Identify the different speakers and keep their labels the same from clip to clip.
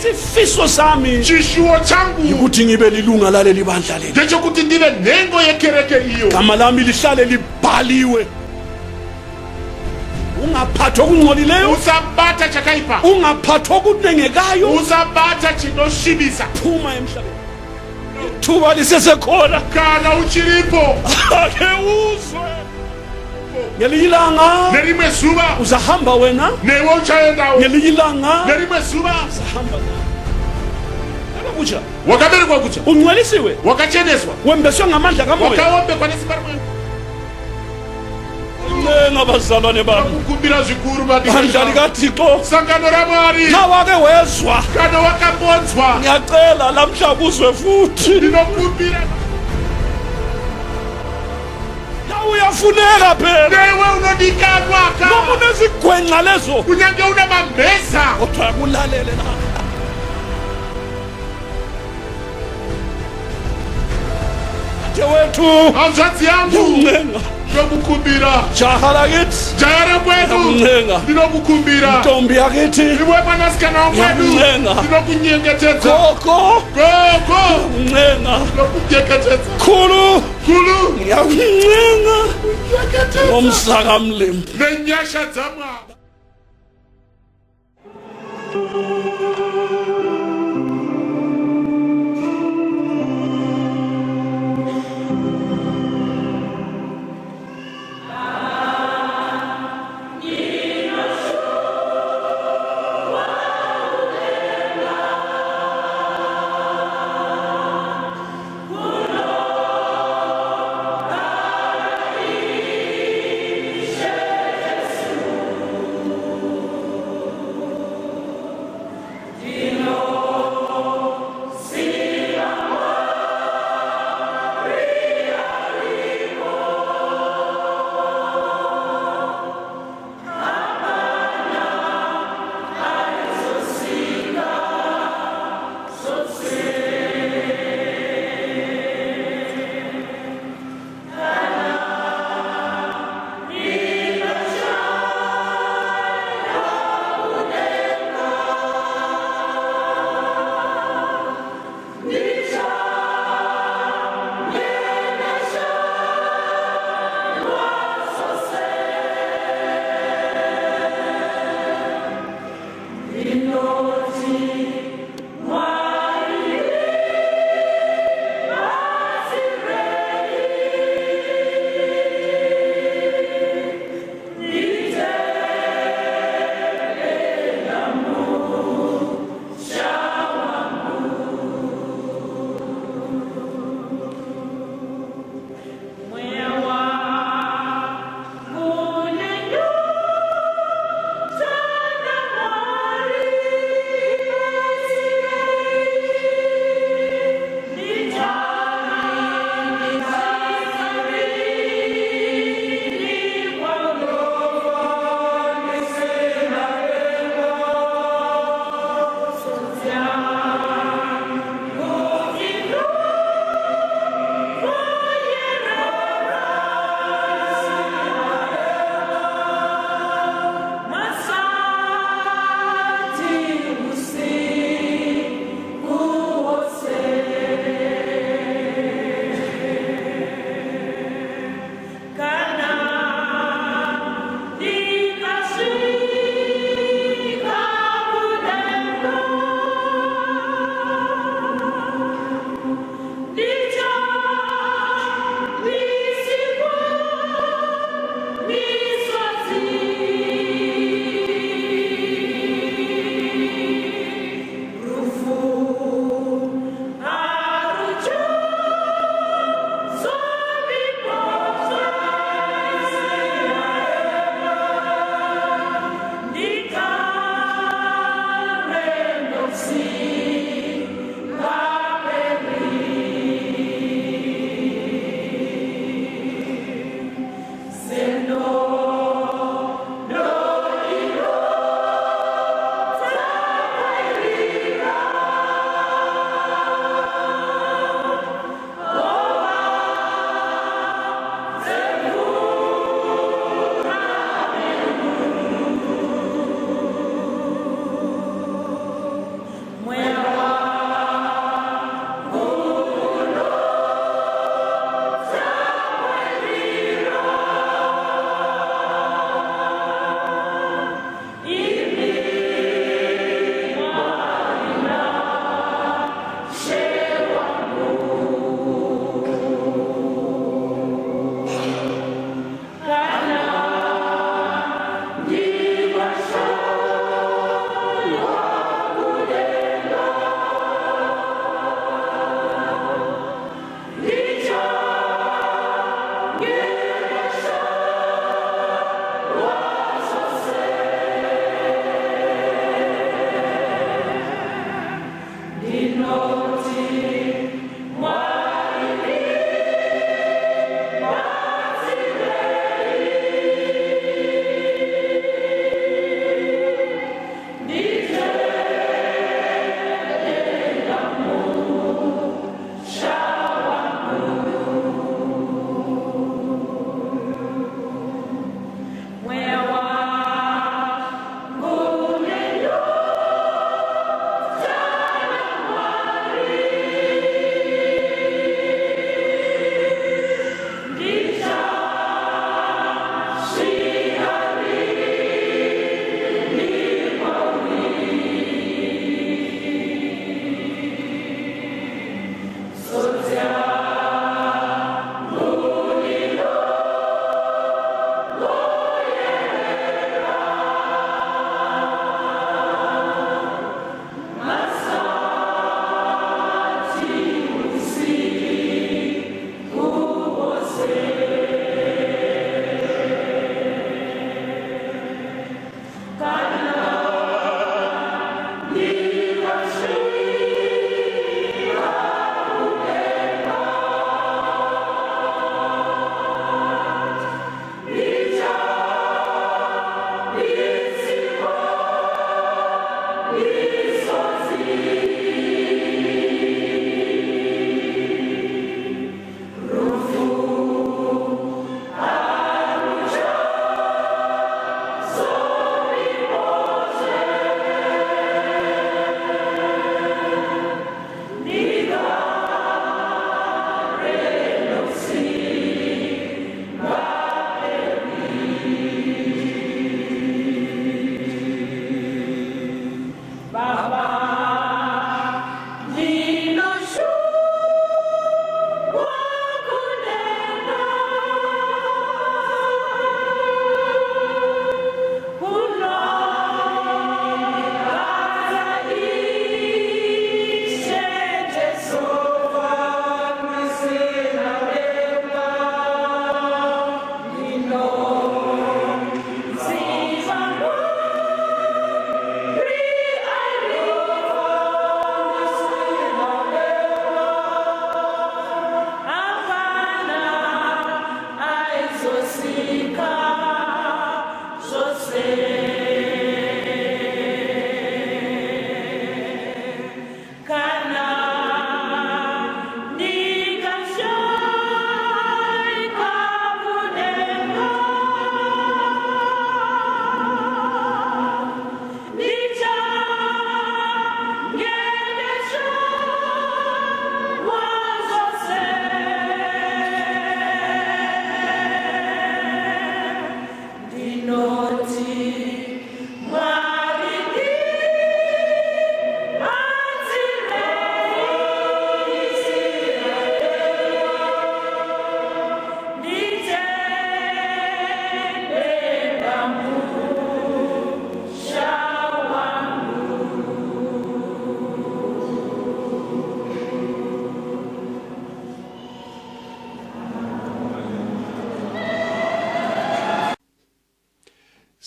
Speaker 1: isifiso sami
Speaker 2: chishuwo changu
Speaker 1: ukuthi ngibe lilunga laleli bandla leli.
Speaker 2: ngechokuti ndibe nengo yekereke iyo.
Speaker 1: Igama lami lihlale libhaliwe. Ungaphathwa okungcolileyo,
Speaker 2: usabata chakaipa,
Speaker 1: ungaphathwa okunengekayo,
Speaker 2: usabata chinoshibisa.
Speaker 1: Phuma emhlabeni. Ithuba lisesekhona.
Speaker 2: Kana uchilipo.
Speaker 1: Ake uzwe. Ngelinye ilanga
Speaker 2: nelimwe zuba
Speaker 1: uzahamba wena,
Speaker 2: newe uchayendawo.
Speaker 1: ngelinye ilanga
Speaker 2: nelimwe zuba
Speaker 1: uzahamba kuja
Speaker 2: wakaberekwa kuja
Speaker 1: ungcwelisiwe,
Speaker 2: wakacheneswa,
Speaker 1: wembeswe ngamandla kamoya,
Speaker 2: wakaombekwa nesibarumwe.
Speaker 1: Ngabazalwane bami,
Speaker 2: kukumbira zvikuru
Speaker 1: bandla likaThixo,
Speaker 2: sangano ramwari,
Speaker 1: na wake wezwa,
Speaker 2: kana wakambonzwa,
Speaker 1: ngiyacela lamhla kuzwe futhi.
Speaker 2: ndinokumbira
Speaker 1: uyafuneka phela,
Speaker 2: newe unodikanwa ka
Speaker 1: noma unezigwenxa lezo,
Speaker 2: kunyange unamambesa,
Speaker 1: kodwa kulalele la ate wethu
Speaker 2: anzansi yangu
Speaker 1: uncenga,
Speaker 2: ndinokukumbira
Speaker 1: jaha lakithi,
Speaker 2: jayara kwetu
Speaker 1: uncenga,
Speaker 2: ndinokukumbira
Speaker 1: ntombi yakithi,
Speaker 2: iwe mwanasikana wamwedu
Speaker 1: uncenga,
Speaker 2: ndinokunyengetedza
Speaker 1: gogo
Speaker 2: gogo,
Speaker 1: uncenga,
Speaker 2: ndinokunyengetedza
Speaker 1: khulu
Speaker 2: khulu,
Speaker 1: ngiyakuncenga
Speaker 2: kunyengetedza
Speaker 1: ngomsaka mlimi
Speaker 2: nenyasha dzamwa.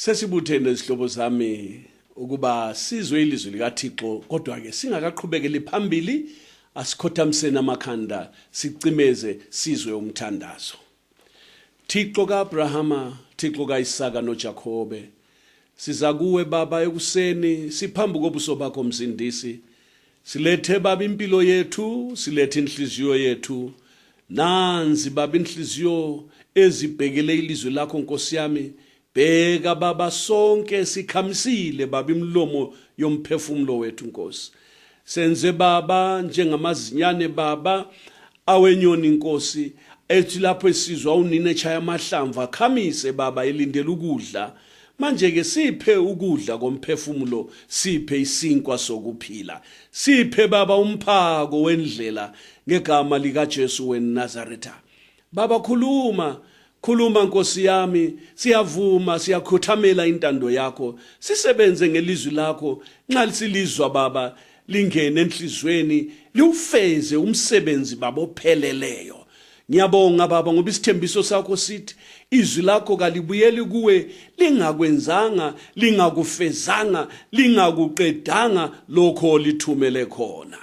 Speaker 1: Sesibuthene izihlobo zami ukuba sizwe ilizwi likaThixo kodwa ke singakaqhubekeli phambili asikhothamsene amakhanda sicimeze sizwe umthandazo. Thixo kaAbrahama, Thixo kaIsaka noJakobe, siza kuwe Baba ekuseni siphambi kobuso bakho Msindisi. Silethe Baba impilo yethu, silethe inhliziyo yethu. Nanzi Baba inhliziyo ezibhekele ilizwi lakho Nkosi yami. Bheka Baba sonke sikhamisile Baba imlomo yomphefumulo wethu Nkosi. Senze Baba njengamazinyane Baba awenyoni Nkosi. Ethi lapho esizwa unina echaya amahlamvu akhamise Baba elindele ukudla. Manje ke siphe ukudla komphefumulo, siphe isinkwa sokuphila. Siphe Baba umphako wendlela ngegama lika Jesu weNazaretha. Baba khuluma Nkosi yami, siyavuma siyakhothamela intando yakho. Sisebenze ngelizwi lakho, nxa silizwa Baba lingene enhlizweni, liufeze umsebenzi Baba opheleleyo. Ngiyabonga Baba ngoba isithembiso sakho sithi izwi lakho kalibuyeli kuwe lingakwenzanga, lingakufezanga, lingakuqedanga lokho olithumele khona.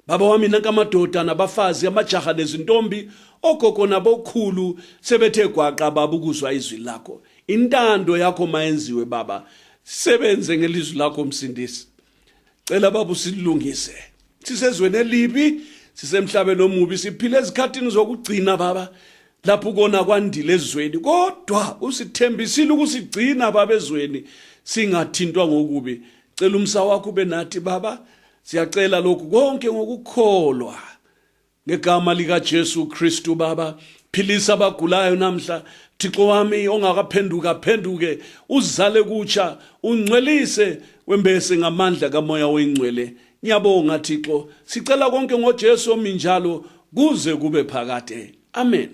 Speaker 1: Baba wami nanka amadoda nabafazi, amajaha nezintombi, ogogo nabokhulu sebethe gwaqa Baba ukuzwa izwi lakho. Intando yakho mayenziwe Baba. Sebenze ngelizwi lakho Msindisi. Cela Baba usilungise. Sisezweni elibi, sisemhlabeni omubi, siphile ezikhathini zokugcina Baba. Lapho kona kwandile ezweni, kodwa usithembisile ukusigcina Baba ezweni singathintwa ngokubi. Cela umsa wakho ube nathi Baba. Siyacela lokhu konke ngokukholwa ngegama lika Jesu Kristu Baba. Philisa abagulayo namhla Thixo wami ongakaphenduke uzale kutsha, ungcwelise wembese ngamandla kamoya wengcwele. Ngiyabonga Thixo, sicela konke ngoJesu ominjalo kuze kube phakade. Amen.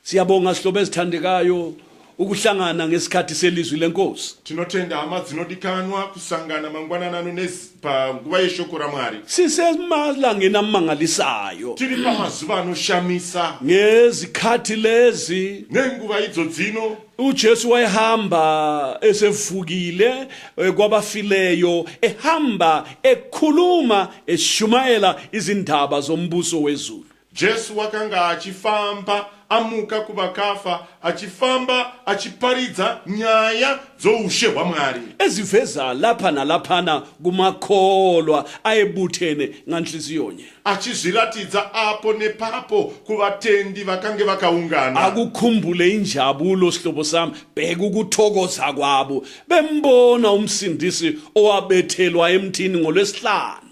Speaker 1: Siyabonga sihlobo ezithandekayo ukuhlangana ngesikhathi selizwi lenkosi.
Speaker 2: Tinotenda amazinodikanwa kusangana mangwana nanu nezpa nguva yeshoko ramwari.
Speaker 1: Sisemalangeni amangalisayo.
Speaker 2: Tiri pamazuva anoshamisa.
Speaker 1: Ngezikhathi lezi
Speaker 2: nenguva idzo dzino
Speaker 1: uJesu wayehamba esevukile kwabafileyo, ehamba ekhuluma eshumayela izindaba zombuso wezulu.
Speaker 2: Jesu wakanga achifamba amuka kubakafa, achifamba achiparidza nyaya dzoushe hwaMwari
Speaker 1: eziveza lapha nalaphana kumakholwa ayebuthene nganhliziyonye,
Speaker 2: achizviratidza apo nepapo kuvatendi vakange vakaungana.
Speaker 1: Akukhumbule injabulo sihlobo sami, bheka ukuthokoza kwabo bembona umsindisi owabethelwa emthini ngolwesihlanu,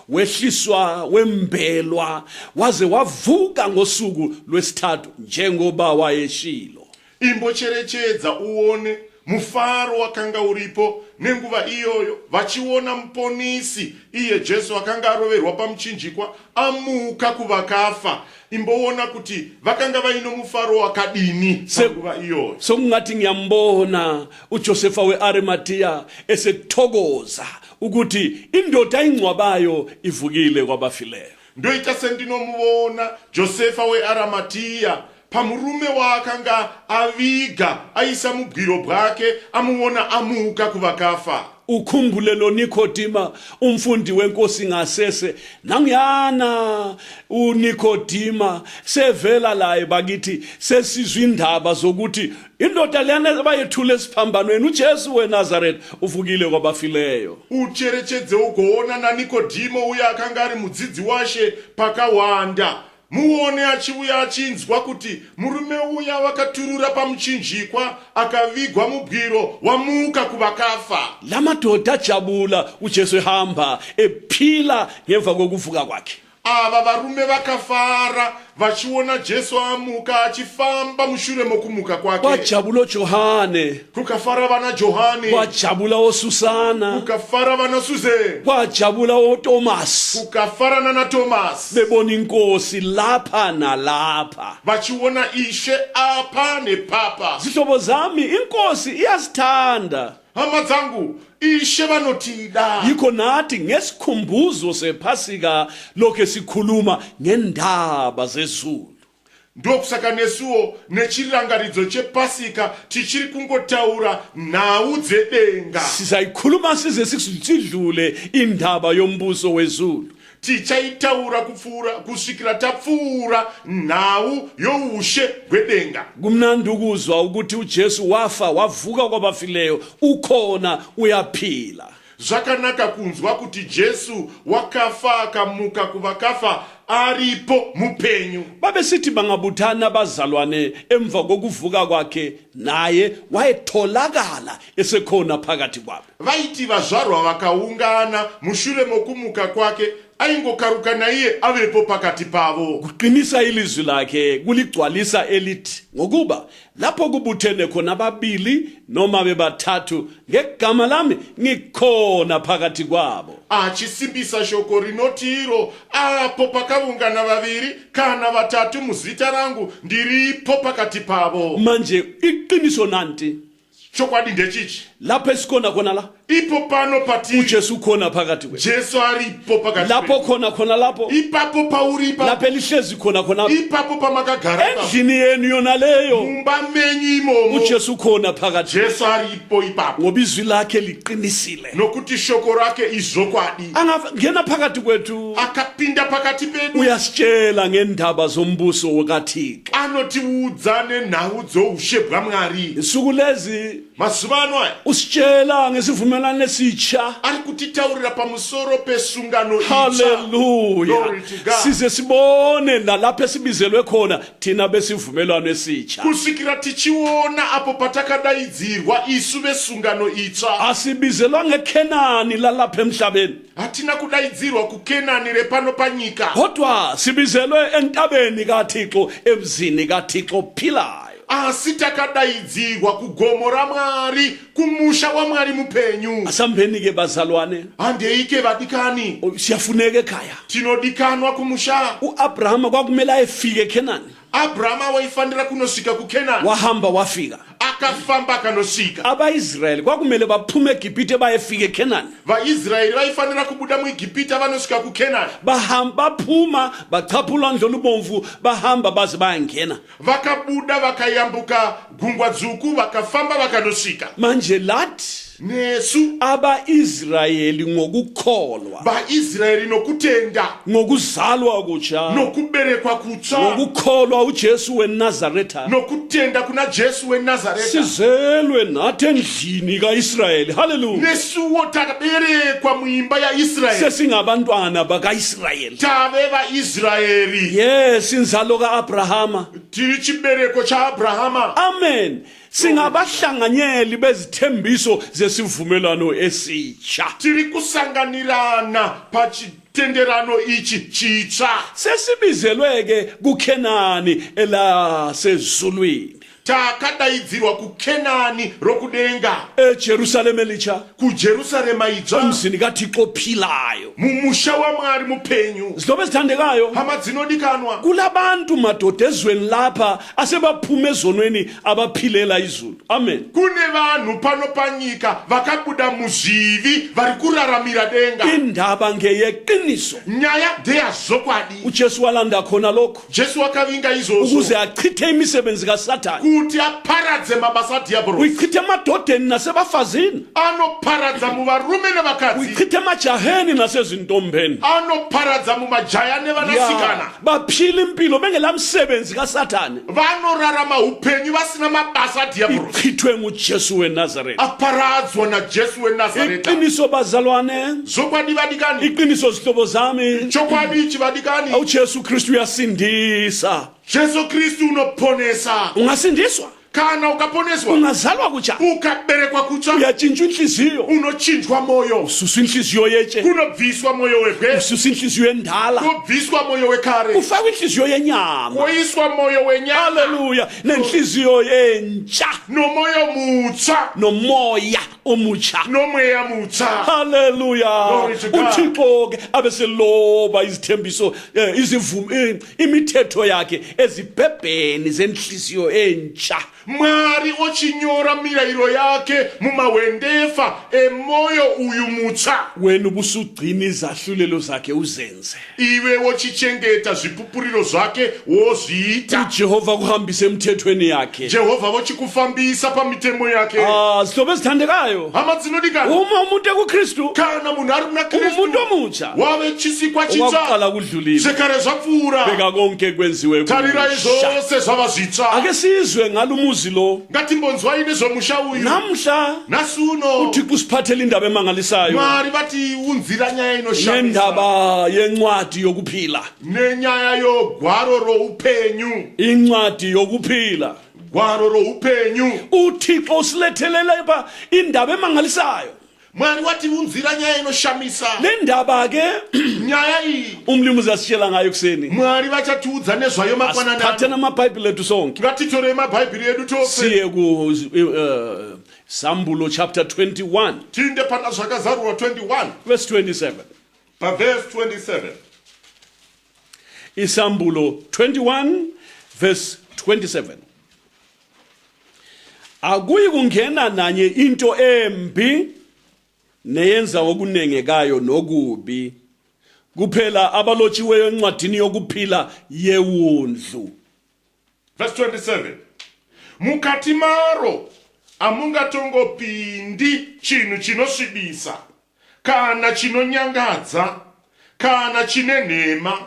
Speaker 1: wehliswa wembelwa waze wavuka ngosuku lwesithathu njengoba wayeshilo.
Speaker 2: Imbocherechedza uone mufaro wakanga uripo nenguva iyoyo vachiona muponisi iye Jesu wakanga aroverwa pamuchinjikwa amuka kuvakafa. Imboona kuti vakanga vaino mufaro wakadini panguva iyoyo.
Speaker 1: Sokungathi ngiyambona uJosefa weArimathea esethokoza ukuthi indoda ingcwabayo ivukile kwabafileyo.
Speaker 2: Ndoita sendinomuona Josefa weArimathea pamurume wakanga aviga aisa mubwiro bwake amuona amuka kuvakafa.
Speaker 1: Ukhumbule lo Nikodima umfundi wenkosi ngasese, nangiyana uNikodima sevela laye bakithi sesizwe indaba zokuthi indoda leyana bayethule esiphambanweni uJesu weNazaretha uvukile kwabafileyo.
Speaker 2: Ucherechedze ugoona na Nikodimo uya akanga ari mudzidzi washe pakawanda. Muone achiuya achinzwa kuti murume uya wakaturura pamuchinjikwa akavigwa mubwiro wamuka kuvakafa.
Speaker 1: Lamadoda ajabula uJesu ehamba ephila ngemva kokuvuka kwakhe.
Speaker 2: Ava varume vakafara vachiona Jesu amuka achifamba mushure mokumuka kwake.
Speaker 1: Kwajabula Johane,
Speaker 2: kukafara vana Johane.
Speaker 1: Kwajabula oSusana,
Speaker 2: kukafara vana Suze.
Speaker 1: Kwajabula oThomas,
Speaker 2: kukafara na Thomas.
Speaker 1: bebona inkosi lapha nalapha,
Speaker 2: vachiona Ishe apa nepapa.
Speaker 1: zihlobo zami inkosi iyasithanda.
Speaker 2: Hama dzangu Ishe vanotida.
Speaker 1: Yikho nathi ngesikhumbuzo sePhasika lokho sikhuluma ngendaba zezulu.
Speaker 2: ndokusaka nesuwo nechirangaridzo chepasika tichiri kungotaura nhau dzedenga.
Speaker 1: Sizayikhuluma size sidlule indaba yombuso wezulu.
Speaker 2: Tichaitaura kupfuura kusvikira tapfuura nhau youshe hwedenga.
Speaker 1: Kumnandi ukuzwa ukuthi uJesu wafa wavuka kwabafileyo, ukhona uyaphila.
Speaker 2: Zvakanaka kunzwa kuti Jesu wakafa akamuka kuvakafa aripo mupenyu.
Speaker 1: Babe sithi bangabuthana abazalwane emva kokuvuka kwakhe naye wayetholakala esekhona phakathi kwabo.
Speaker 2: Vaiti vazvarwa vakaungana mushure mokumuka kwake aingokaruka naiye avepo pakati pavo.
Speaker 1: Kuqinisa ilizwi lakhe kuligcwalisa elithi ngokuba lapho kubuthene khona ababili noma bebathathu ngegama lami ngikhona phakathi kwabo.
Speaker 2: Achisimbisa shoko rinotiro apo pakaungana vaviri kana vatatu muzita rangu ndiripo pakati pavo.
Speaker 1: Manje iqiniso nanti
Speaker 2: chokwadi ndechichi
Speaker 1: lapho esikhona khona la
Speaker 2: ipo pano patiri
Speaker 1: uJesu khona phakathi kwethu.
Speaker 2: Jesu aripo pakati
Speaker 1: Lapho khona lapho
Speaker 2: ipapo pauripa
Speaker 1: lapho elihlezi khona
Speaker 2: ipapo pamakagara
Speaker 1: endlini yenu yona leyo
Speaker 2: mumba menyu imomo
Speaker 1: uJesu khona phakathi.
Speaker 2: Jesu aripo ipapo
Speaker 1: Ngoba izwi lakhe liqinisile.
Speaker 2: nokuti shoko rake izokwadi.
Speaker 1: Angangena phakathi kwethu
Speaker 2: Akapinda pakati pedu
Speaker 1: uyasitshela ngendaba zombuso wakaThixo.
Speaker 2: anotiudza nenhau dzoushe bwaMwari.
Speaker 1: Insuku lezi
Speaker 2: Mazuva ano aya
Speaker 1: usitshela ngesivumelwano esitsha.
Speaker 2: ari kutitaurira pamusoro pesungano itsva.
Speaker 1: Hallelujah.
Speaker 2: Glory to God.
Speaker 1: Size sibone nalapho esibizelwe khona thina besivumelwano esitsha.
Speaker 2: kusvikira tichiona apo patakadaidzirwa isu vesungano itsva.
Speaker 1: Asibizelwa ngeKhenani lalapha emhlabeni.
Speaker 2: Hatina kudaidzirwa kuKenani repano panyika.
Speaker 1: Kodwa sibizelwe entabeni kaThixo, emzini kaThixo philayo.
Speaker 2: Asi takadaidzirwa kugomo raMwari, kumusha waMwari mupenyu.
Speaker 1: Asambeni ke bazalwane.
Speaker 2: Handeike vadikani,
Speaker 1: Siyafuneka ekhaya.
Speaker 2: tinodikanwa kumusha.
Speaker 1: uAbrahama kwakumele ayefike eKhenani.
Speaker 2: Abrahama waifanira kunosvika kuKenani.
Speaker 1: Wahamba wafika.
Speaker 2: Akafamba akanosvika.
Speaker 1: AbaIsraeli kwakumele baphume eGibhite bayefika eKhenani.
Speaker 2: VaIsraeri vaifanira kubuda muIgipita vanosvika kuKenani.
Speaker 1: Bahamba baphuma bachaphula ndlela ubomvu bahamba baze bayangena.
Speaker 2: Vakabuda vakayambuka gungwa dzvuku vakafamba vakanosvika.
Speaker 1: Manje lathi
Speaker 2: nesu
Speaker 1: abaIsraeli ngokukholwa,
Speaker 2: vaIsraeri nokutenda
Speaker 1: ngokuzalwa kutsha,
Speaker 2: nokuberekwa kutsva
Speaker 1: ngokukholwa uJesu weNazaretha,
Speaker 2: nokutenda kuna Jesu weNazareta.
Speaker 1: sizelwe nathi endlini kaIsraeli. Hallelujah.
Speaker 2: Nesuwo takaberekwa muimba yaIsraeri.
Speaker 1: Sesingabantwana bakaIsraeli.
Speaker 2: Tave vaIsraeri.
Speaker 1: Yes, inzalo kaAbrahama.
Speaker 2: Tiri chibereko chaAbrahama.
Speaker 1: Amen. Singabahlanganyeli bezithembiso zesivumelwano esitsha.
Speaker 2: Tiri kusanganirana pachitenderano ichi chitsva.
Speaker 1: Sesibizelweke kuKhenani elasezulwini,
Speaker 2: Takadaidzirwa kuKenani rokudenga,
Speaker 1: eJerusalema elitsha,
Speaker 2: kuJerusarema idzva,
Speaker 1: emzini kaThixo ophilayo.
Speaker 2: mumusha waMwari mupenyu.
Speaker 1: Zihlobo ezithandekayo,
Speaker 2: Hama dzinodikanwa,
Speaker 1: kulabantu madoda ezweni lapha asebaphume ezonweni abaphilela izulu. Amen.
Speaker 2: kune vanhu pano panyika vakabuda muzvivi vari kuraramira denga.
Speaker 1: Indaba ngeyeqiniso.
Speaker 2: Nyaya ndeyazokwadi.
Speaker 1: uJesu walanda khona lokho
Speaker 2: Jesu wakavinga izvozvo
Speaker 1: ukuze achithe imisebenzi kaSathane.
Speaker 2: kuti aparadze mabasa adhiabhorosi.
Speaker 1: Uyichithe emadodeni nasebafazini,
Speaker 2: Anoparadza muvarume nevakadzi.
Speaker 1: uyichithe emajaheni nasezintombeni.
Speaker 2: Anoparadza mumajaya nevanasikana.
Speaker 1: Baphila impilo bengelamsebenzi kaSathane,
Speaker 2: Vanorarama upenyu vasina mabasa adhiabhorosi.
Speaker 1: ichithwe nguJesu weNazaretha.
Speaker 2: Aparadzwa naJesu weNazareta.
Speaker 1: Iqiniso bazalwane,
Speaker 2: Zokwadi vadikani.
Speaker 1: iqiniso zihlobo zami,
Speaker 2: Chokwadi chivadikani.
Speaker 1: uJesu Kristu uyasindisa.
Speaker 2: Jesu Kristu unoponesa.
Speaker 1: Ungasindiswa,
Speaker 2: Kana ukaponeswa,
Speaker 1: ungazalwa kutsha,
Speaker 2: ukaberekwa kutsva,
Speaker 1: uyatshintshwa inhliziyo,
Speaker 2: unochinjwa moyo.
Speaker 1: ususwa inhliziyo yetshe,
Speaker 2: Kunobviswa moyo wegwe.
Speaker 1: ususwa inhliziyo endala,
Speaker 2: Kubviswa moyo wekare.
Speaker 1: ufakwa inhliziyo yenyama.
Speaker 2: Koiswa moyo wenyama.
Speaker 1: Haleluya. Nenhliziyo entsha
Speaker 2: Nomoyo mutsva.
Speaker 1: nomoya omutsha.
Speaker 2: Nomweya mutsva.
Speaker 1: Haleluya.
Speaker 2: Glory to God.
Speaker 1: uThixo ke abeseloba izithembiso imithetho yakhe ezibhebheni zenhliziyo entsha.
Speaker 2: Mwari ochinyora mirayiro yake mumawendefa emoyo uyu mutsva.
Speaker 1: wena ubusugcina izahlulelo zakhe uzenze.
Speaker 2: Iwe wochichengeta zvipupuriro zvake wozviita.
Speaker 1: uJehova kuhambisa emthethweni yakhe.
Speaker 2: Jehovha vochikufambisa pamitemo yake.
Speaker 1: Sihlobo esithandekayo,
Speaker 2: Hama dzinodikana.
Speaker 1: uma umuntu ekukristu
Speaker 2: Kana munhu ari muna Kristu
Speaker 1: umuntu omutsha
Speaker 2: wave chisikwa chitsva
Speaker 1: owakuqala kudlulile,
Speaker 2: zvekare zvapfuura.
Speaker 1: bheka konke kwenziwe
Speaker 2: Tarirai
Speaker 1: kumusha.
Speaker 2: zvose zvava zvitsva.
Speaker 1: ake sizwe ngalo umuzi lo
Speaker 2: Ngatimbonzwai nezvomusha uyu.
Speaker 1: namhla
Speaker 2: Nasuno
Speaker 1: uthixo usiphathele indaba emangalisayo,
Speaker 2: Mwari vati unzira nyaya inoshamisa
Speaker 1: nendaba yencwadi yokuphila,
Speaker 2: nenyaya yogwaro roupenyu.
Speaker 1: incwadi yokuphila.
Speaker 2: Gwaro roupenyu.
Speaker 1: uthixo usilethelela lapha indaba emangalisayo.
Speaker 2: Mwari wati unzira nyaya inoshamisa.
Speaker 1: le ndaba ke
Speaker 2: Nyaya iyi
Speaker 1: umlimi uzasitshela ngayo kuseni.
Speaker 2: Mwari vachatiudza nezvayo
Speaker 1: asiphathe
Speaker 2: mangwanani.
Speaker 1: namabhayibhile ethu sonke
Speaker 2: Ngatitorei mabhaibheri edu tose.
Speaker 1: siye ku Sambulo chapter 21
Speaker 2: Tinde pana zvakazarurwa 21
Speaker 1: verse 27.
Speaker 2: paverse 27.
Speaker 1: Isambulo 21 verse 27. akuyi kungena nanye into embi neyenza okunengekayo nokubi, kuphela abalotshiweyo encwadini yokuphila yewundlu.
Speaker 2: Verse 27. Mukati maro amungatongopindi chinhu chinosvibisa kana chinonyangadza kana chine nhema,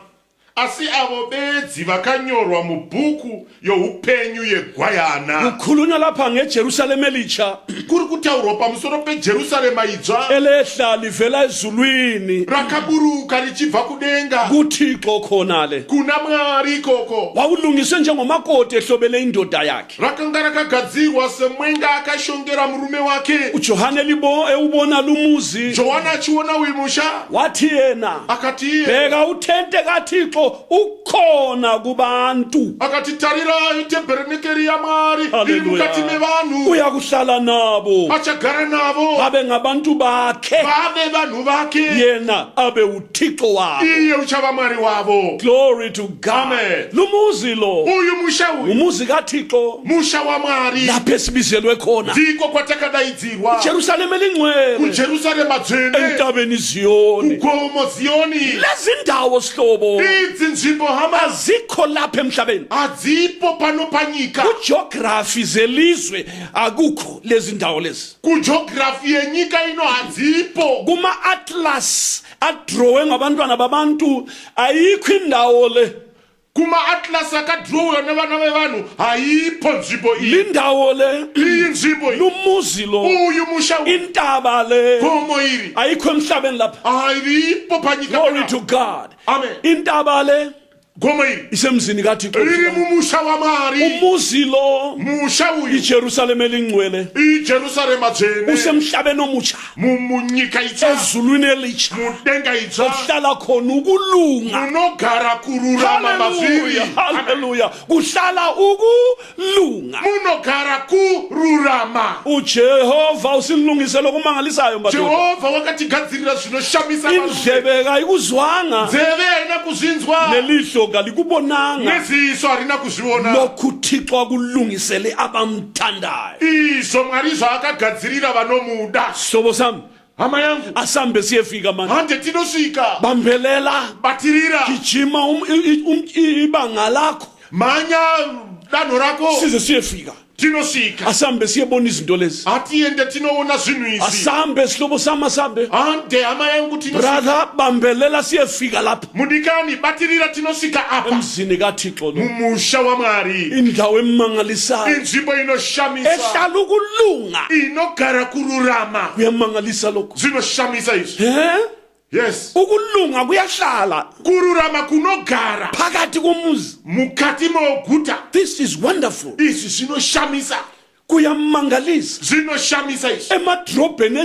Speaker 2: asi avo bedzi vakanyorwa mubhuku youpenyu yegwayana.
Speaker 1: kukhulunywa lapha ngeJerusalem elitsha
Speaker 2: Kuri kutaurwa pamusoro peJerusarema idzva
Speaker 1: elehla livela ezulwini
Speaker 2: rakaburuka richibva kudenga
Speaker 1: kuthixo khonale,
Speaker 2: kuna Mwari ikoko.
Speaker 1: wawulungiswe njengomakoti ehlobele indoda yakhe.
Speaker 2: Rakanga rakagadzirwa semwenga akashongera murume wake.
Speaker 1: uJohane ewubona lumuzi
Speaker 2: Johana achiona uyu musha
Speaker 1: wathi yena,
Speaker 2: akati iye,
Speaker 1: bheka uthente kathixo ukhona kubantu,
Speaker 2: akati tarirai tabernakel yaMwari iri
Speaker 1: Hallelujah.
Speaker 2: mukati mevanhu.
Speaker 1: uyakuhlala nabo,
Speaker 2: Achagara navo
Speaker 1: babe ngabantu bakhe,
Speaker 2: vave vanhu vake.
Speaker 1: yena abe uthixo wabo.
Speaker 2: Iye uchava Mwari wavo.
Speaker 1: Glory to God.
Speaker 2: Amen.
Speaker 1: lumuzi lo
Speaker 2: Uyu musha uyu
Speaker 1: umuzi kathixo
Speaker 2: musha waMwari.
Speaker 1: lapho esibizelwe khona
Speaker 2: Ndiko kwatakadaidzirwa
Speaker 1: Jerusalem elingcwele,
Speaker 2: kuJerusarema dzvene,
Speaker 1: entabeni Ziyoni.
Speaker 2: kugomo Zioni.
Speaker 1: lezi ndawo sihlobo
Speaker 2: Idzi nzvimbo hama
Speaker 1: azikho lapha emhlabeni.
Speaker 2: hadzipo pano panyika.
Speaker 1: kugeography zelizwe akukho lezi ndawo lezi.
Speaker 2: Kugeography yenyika ino hadzipo.
Speaker 1: kuma atlas adrowe ngabantwana babantu ayikho indawo le.
Speaker 2: Kuma atlas akadrowa nevana vevanhu haipo nzvimbo iyi.
Speaker 1: lindawo le
Speaker 2: Iyi nzvimbo iyi.
Speaker 1: lumuzi lo
Speaker 2: Uyu musha uyu.
Speaker 1: intaba le
Speaker 2: Gomo iri
Speaker 1: ayikho emhlabeni lapha.
Speaker 2: haripo panyika
Speaker 1: Glory
Speaker 2: pana.
Speaker 1: to God.
Speaker 2: Amen.
Speaker 1: intaba le
Speaker 2: Gomo iri
Speaker 1: isemzini kathixo.
Speaker 2: iri mumusha waMwari.
Speaker 1: umuzi lo
Speaker 2: Musha uyu
Speaker 1: iJerusalem elingcwele
Speaker 2: iJerusarema dzvene
Speaker 1: usemhlabeni omutsha
Speaker 2: mumunyika itsva
Speaker 1: ezulwini elitsha
Speaker 2: mudenga itsva
Speaker 1: kuhlala khona ukulunga.
Speaker 2: munogara kururama maviri.
Speaker 1: Hallelujah, hallelujah. kuhlala ukulunga.
Speaker 2: Munogara kururama.
Speaker 1: uJehova usilungisele okumangalisayo madoda.
Speaker 2: Jehovha wakatigadzirira zvinoshamisa varume.
Speaker 1: indlebe kayikuzwanga
Speaker 2: Nzeve haina kuzvinzwa
Speaker 1: nelihlo kalikubonanga
Speaker 2: neziso harina kuzviona.
Speaker 1: lokhu Thixo akulungisele abamthandayo.
Speaker 2: Izvo Mwari zvaakagadzirira vanomuda.
Speaker 1: Sihlobo sami,
Speaker 2: Hama yangu
Speaker 1: asambe siyefika manje.
Speaker 2: hande tinosvika.
Speaker 1: bambelela
Speaker 2: Batirira
Speaker 1: gijima ibanga lakho
Speaker 2: mhanya danho rako
Speaker 1: size siyefika.
Speaker 2: tinosvika.
Speaker 1: asambe siyebona izinto lezi.
Speaker 2: Hatiende tinoona zvinhu izvi.
Speaker 1: asambe sihlobo sami, asambe
Speaker 2: Hande hama yangu tinosvika.
Speaker 1: brother, bambelela siyefika lapha
Speaker 2: Mudikani batirira tinosvika apa.
Speaker 1: emzini kaThixo lo,
Speaker 2: Mumusha waMwari.
Speaker 1: indawo emangalisayo
Speaker 2: Inzvimbo inoshamisa.
Speaker 1: ehlala ukulunga.
Speaker 2: Inogara kururama.
Speaker 1: kuyamangalisa lokho.
Speaker 2: Zvinoshamisa izvi. Yes.
Speaker 1: ukulunga kuyahlala
Speaker 2: Kururama kunogara
Speaker 1: phakathi komuzi.
Speaker 2: mukati moguta.
Speaker 1: This is wonderful.
Speaker 2: Izvi zvinoshamisa.
Speaker 1: kuyamangalisa
Speaker 2: zvinoshamisa izvi
Speaker 1: emadrobheni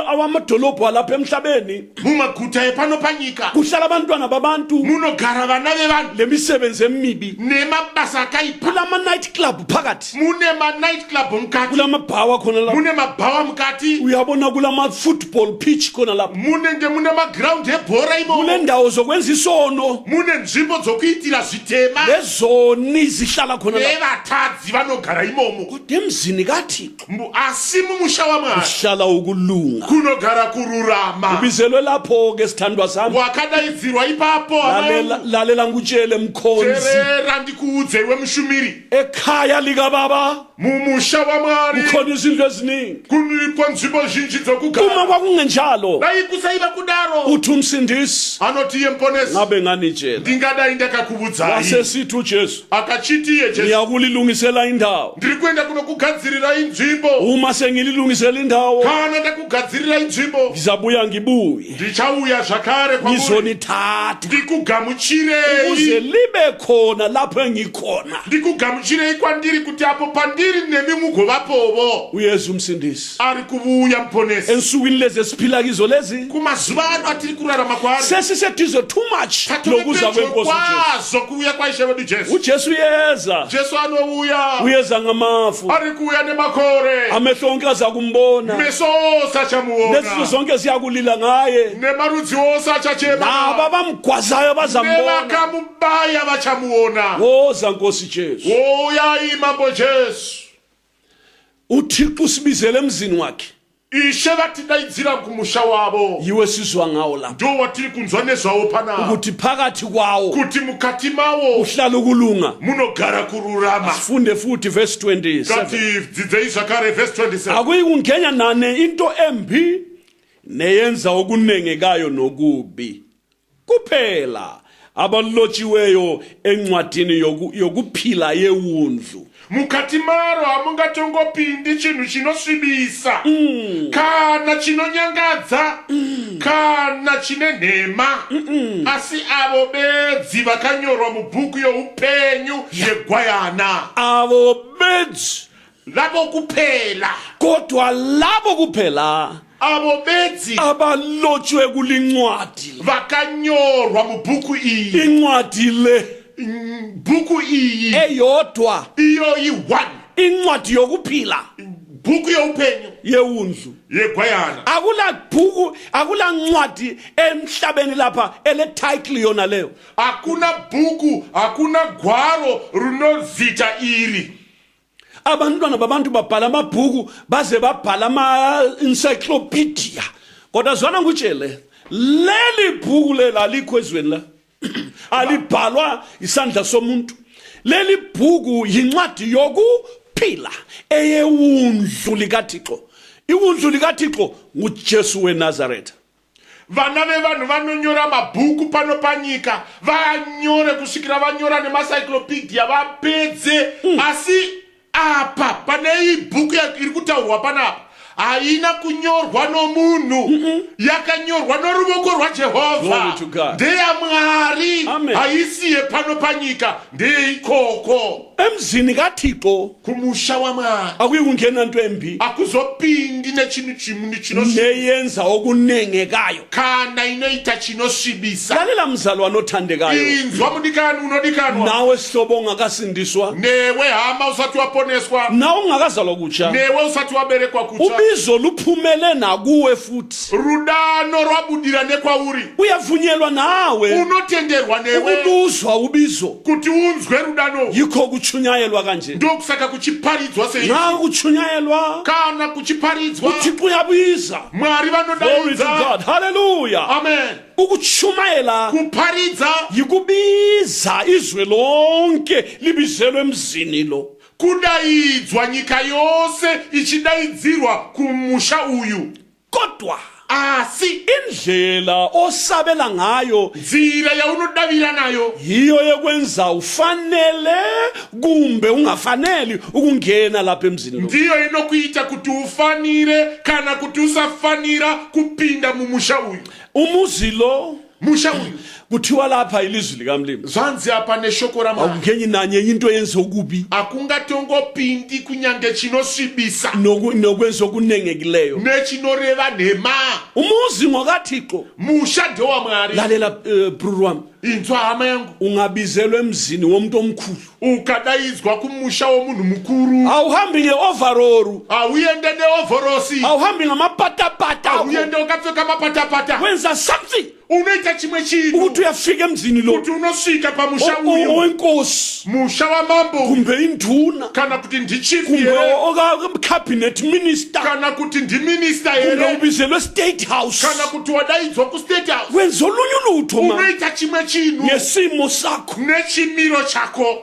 Speaker 1: awamadolobho alapha emhlabeni
Speaker 2: mumaguta epano panyika
Speaker 1: kuhlala abantwana babantu
Speaker 2: munogara vana vevanhu
Speaker 1: lemisebenzi emibi
Speaker 2: nemabasa akaipa
Speaker 1: kulama night club phakathi
Speaker 2: mune ma-night club mukati
Speaker 1: kulamabhawa khona lapha
Speaker 2: mune mabhawa mukati
Speaker 1: uyabona kulama football pitch khona lapha
Speaker 2: munenge mune magrawundi ebhora imomo
Speaker 1: kulendawo zokwenza isono
Speaker 2: mune nzvimbo dzokuitira zvitema
Speaker 1: lezoni zihlala khona lapha
Speaker 2: nevatadzi vanogara imomo
Speaker 1: kodwa emzini kaThixo
Speaker 2: asi mumusha wamwari
Speaker 1: kuhlala ukulunga
Speaker 2: kunogara kururama
Speaker 1: ubizelwe lapho ke sithandwa sami
Speaker 2: wakadaidzirwa ipapo
Speaker 1: lalela ngutshele mkhonzi
Speaker 2: terera ndikuudze iwe mushumiri
Speaker 1: ekhaya likababa
Speaker 2: mumusha wamwari
Speaker 1: kukhona izindlu eziningi
Speaker 2: kunipo nzvimbo zhinji dzokugara
Speaker 1: uma kwakungenjalo
Speaker 2: dai kusaiva kudaro
Speaker 1: uthi umsindisi
Speaker 2: anoti iye muponesi
Speaker 1: ngabe nganitshela
Speaker 2: ndingadai ndakakubudzai
Speaker 1: wasesithi uJesu
Speaker 2: akachitiye jesu
Speaker 1: ngiyakulilungisela indawo
Speaker 2: ndiri kuenda kunokugadzirira inzvimbo
Speaker 1: uma sengililungisela indawo
Speaker 2: kana ndakugadzirira inzvimbo
Speaker 1: ngizabuya ngibuye
Speaker 2: ndichauya zvakare kwamuri
Speaker 1: ngizonithatha
Speaker 2: ndikugamuchirei
Speaker 1: ukuze libe khona lapho engikhona
Speaker 2: ndikugamuchirei kwandiri kuti apo pandiri nemi mugovapovo
Speaker 1: uyesu umsindisi
Speaker 2: ari kuvuya muponesi
Speaker 1: ensukwini lezi esiphila kizo lezi
Speaker 2: kumazuva ano atiri kurarama kwari
Speaker 1: sesisedize too much lokuza kwenkosi
Speaker 2: kwazo kuuya kwaishe vedu jesu
Speaker 1: uJesu uyeza
Speaker 2: jesu anouya
Speaker 1: uyeza ngamafu
Speaker 2: ari kuuya nemakore
Speaker 1: amehlo onke aza kumbona
Speaker 2: meso ose achamuona
Speaker 1: lezi zonke ziyakulila ngaye
Speaker 2: nemarudzi ose achachema
Speaker 1: naba bamgwazayo bazambona
Speaker 2: nevakamubaya vachamuona
Speaker 1: woza nkosi Jesu
Speaker 2: woyai mambo jesu
Speaker 1: uThixo usibizele emzini wakhe
Speaker 2: ishe vatidaidzira kumusha wavo
Speaker 1: yiwe sizwa ngawo lapho
Speaker 2: ndo watiri kunzwa nezvavo pana
Speaker 1: ukuthi phakathi kwawo
Speaker 2: kuti mukati mavo
Speaker 1: uhlala ukulunga
Speaker 2: munogara kururama
Speaker 1: sifunde futhi verse 27
Speaker 2: kati dzidzei zvakare verse 27
Speaker 1: akuyi kungenya nane into embi neyenza okunengekayo nokubi kuphela abalotshiweyo encwadini yokuphila yewundlu
Speaker 2: mukati maro hamungatongopindi chinhu chinosvibisa kana chinonyangadza kana chine nhema asi avo bedzi vakanyorwa mubhuku youpenyu yegwayana
Speaker 1: avo bedzi
Speaker 2: lavo kuphela
Speaker 1: kodwa labo kuphela
Speaker 2: avo bedzi
Speaker 1: abalotshwe kulincwadi
Speaker 2: vakanyorwa mubhuku iyi
Speaker 1: incwadi le
Speaker 2: bhuku iyi
Speaker 1: eyodwa
Speaker 2: iyo yi-1
Speaker 1: incwadi yokuphila
Speaker 2: bhuku youpenyu
Speaker 1: yewundlu
Speaker 2: yegwayana
Speaker 1: akula ncwadi emhlabeni lapha ele title yona leyo
Speaker 2: hakuna bhuku hakuna gwaro runozita iri
Speaker 1: abantwana babantu babhala amabhuku baze babhala ama-encyclopedia kodwa zwana ngutshele leli bhuku lela alikho ezweni la alibhalwa isandla somuntu leli bhuku yincwadi yokuphila eyewundlu likaThixo iwundlu likaThixo nguJesu weNazaretha
Speaker 2: vana vevanhu vanonyora mabhuku pano panyika vanyore kusvikira vanyora nemacyclopedia vapedze asi apa pane iyi bhuku iri kutaurwa panapa haina kunyorwa nomunhu yakanyorwa noruoko rwaJehovha ndeyamwari haisiye pano panyika ndeikoko
Speaker 1: emzini kaThixo
Speaker 2: kumusha wamwari
Speaker 1: akuyi kungena nto embi
Speaker 2: akuzopindi nechinhu chimwe
Speaker 1: neyenza okunengekayo
Speaker 2: kana inoita chinosvibisa
Speaker 1: lalela mzalwane othandekayo
Speaker 2: inzwa mudikani unodikanwa
Speaker 1: nawe sihlobo ongakasindiswa
Speaker 2: newe hama usati waponeswa
Speaker 1: nawe ungakazalwa kutsha
Speaker 2: newe usati waberekwa kutsha
Speaker 1: ubizo luphumele nakuwe futhi
Speaker 2: rudano rwabudira nekwauri
Speaker 1: uyavunyelwa nawe
Speaker 2: unotenderwa newe
Speaker 1: ukubuzwa ubizo
Speaker 2: kuti unzwe rudano
Speaker 1: yikho kuchunyayelwa kanje
Speaker 2: ndokusaka kuchiparidzwa sei
Speaker 1: na kuchunyayelwa
Speaker 2: kana kuchiparidzwa
Speaker 1: uThixo uyabiza
Speaker 2: mwari
Speaker 1: glory to
Speaker 2: vanodaidza
Speaker 1: God hallelujah
Speaker 2: amen
Speaker 1: ukuchumayela
Speaker 2: kuparidza
Speaker 1: yikubiza izwe lonke libizelwe emzini lo
Speaker 2: kudaidzwa nyika yose ichidaidzirwa kumusha uyu
Speaker 1: kodwa
Speaker 2: asi
Speaker 1: indlela osabela ngayo
Speaker 2: nzira yaunodavira nayo
Speaker 1: yiyo yekwenza ufanele kumbe ungafaneli ukungena lapha emzini lo
Speaker 2: ndiyo inokuita kuti ufanire kana kuti usafanira kupinda mumusha uyu
Speaker 1: umuzi lo
Speaker 2: musha uyu
Speaker 1: kuthiwa lapha ilizwi likamlimi
Speaker 2: zvanzi apa neshoko raMwari
Speaker 1: akukenyi nanye into yenze ukubi
Speaker 2: akungatongopindi kunyange chinosvibisa
Speaker 1: nokwenza okunengekileyo
Speaker 2: nechinoreva nhema.
Speaker 1: umuzi ngokaThixo
Speaker 2: musha ndewaMwari.
Speaker 1: lalela bruru wami
Speaker 2: inzwa hama yangu,
Speaker 1: ungabizelwe emzini womuntu omkhulu
Speaker 2: ukadaidzwa kumusha womunhu mukuru
Speaker 1: awuhambi ngeoverall
Speaker 2: auende neovhorosi
Speaker 1: awuhambi ngamapatapata
Speaker 2: auende ukapfeka mapatapata
Speaker 1: wenza something
Speaker 2: unoita chimwe chinhu
Speaker 1: ukuthi uyafika emzini lo
Speaker 2: kuti unosvika pamusha uyu,
Speaker 1: wenkosi
Speaker 2: musha wamambo
Speaker 1: kumbe induna
Speaker 2: kana kuti ndichief
Speaker 1: kumbe
Speaker 2: here
Speaker 1: cabinet minister
Speaker 2: kana kuti ndiminista
Speaker 1: kumbe
Speaker 2: here
Speaker 1: ubizelwe state house
Speaker 2: kana kuti wadaidzwa kustate house
Speaker 1: wenza olunye lutho man
Speaker 2: unoita chimwe chinhu
Speaker 1: ngesimo sakho
Speaker 2: nechimiro chako.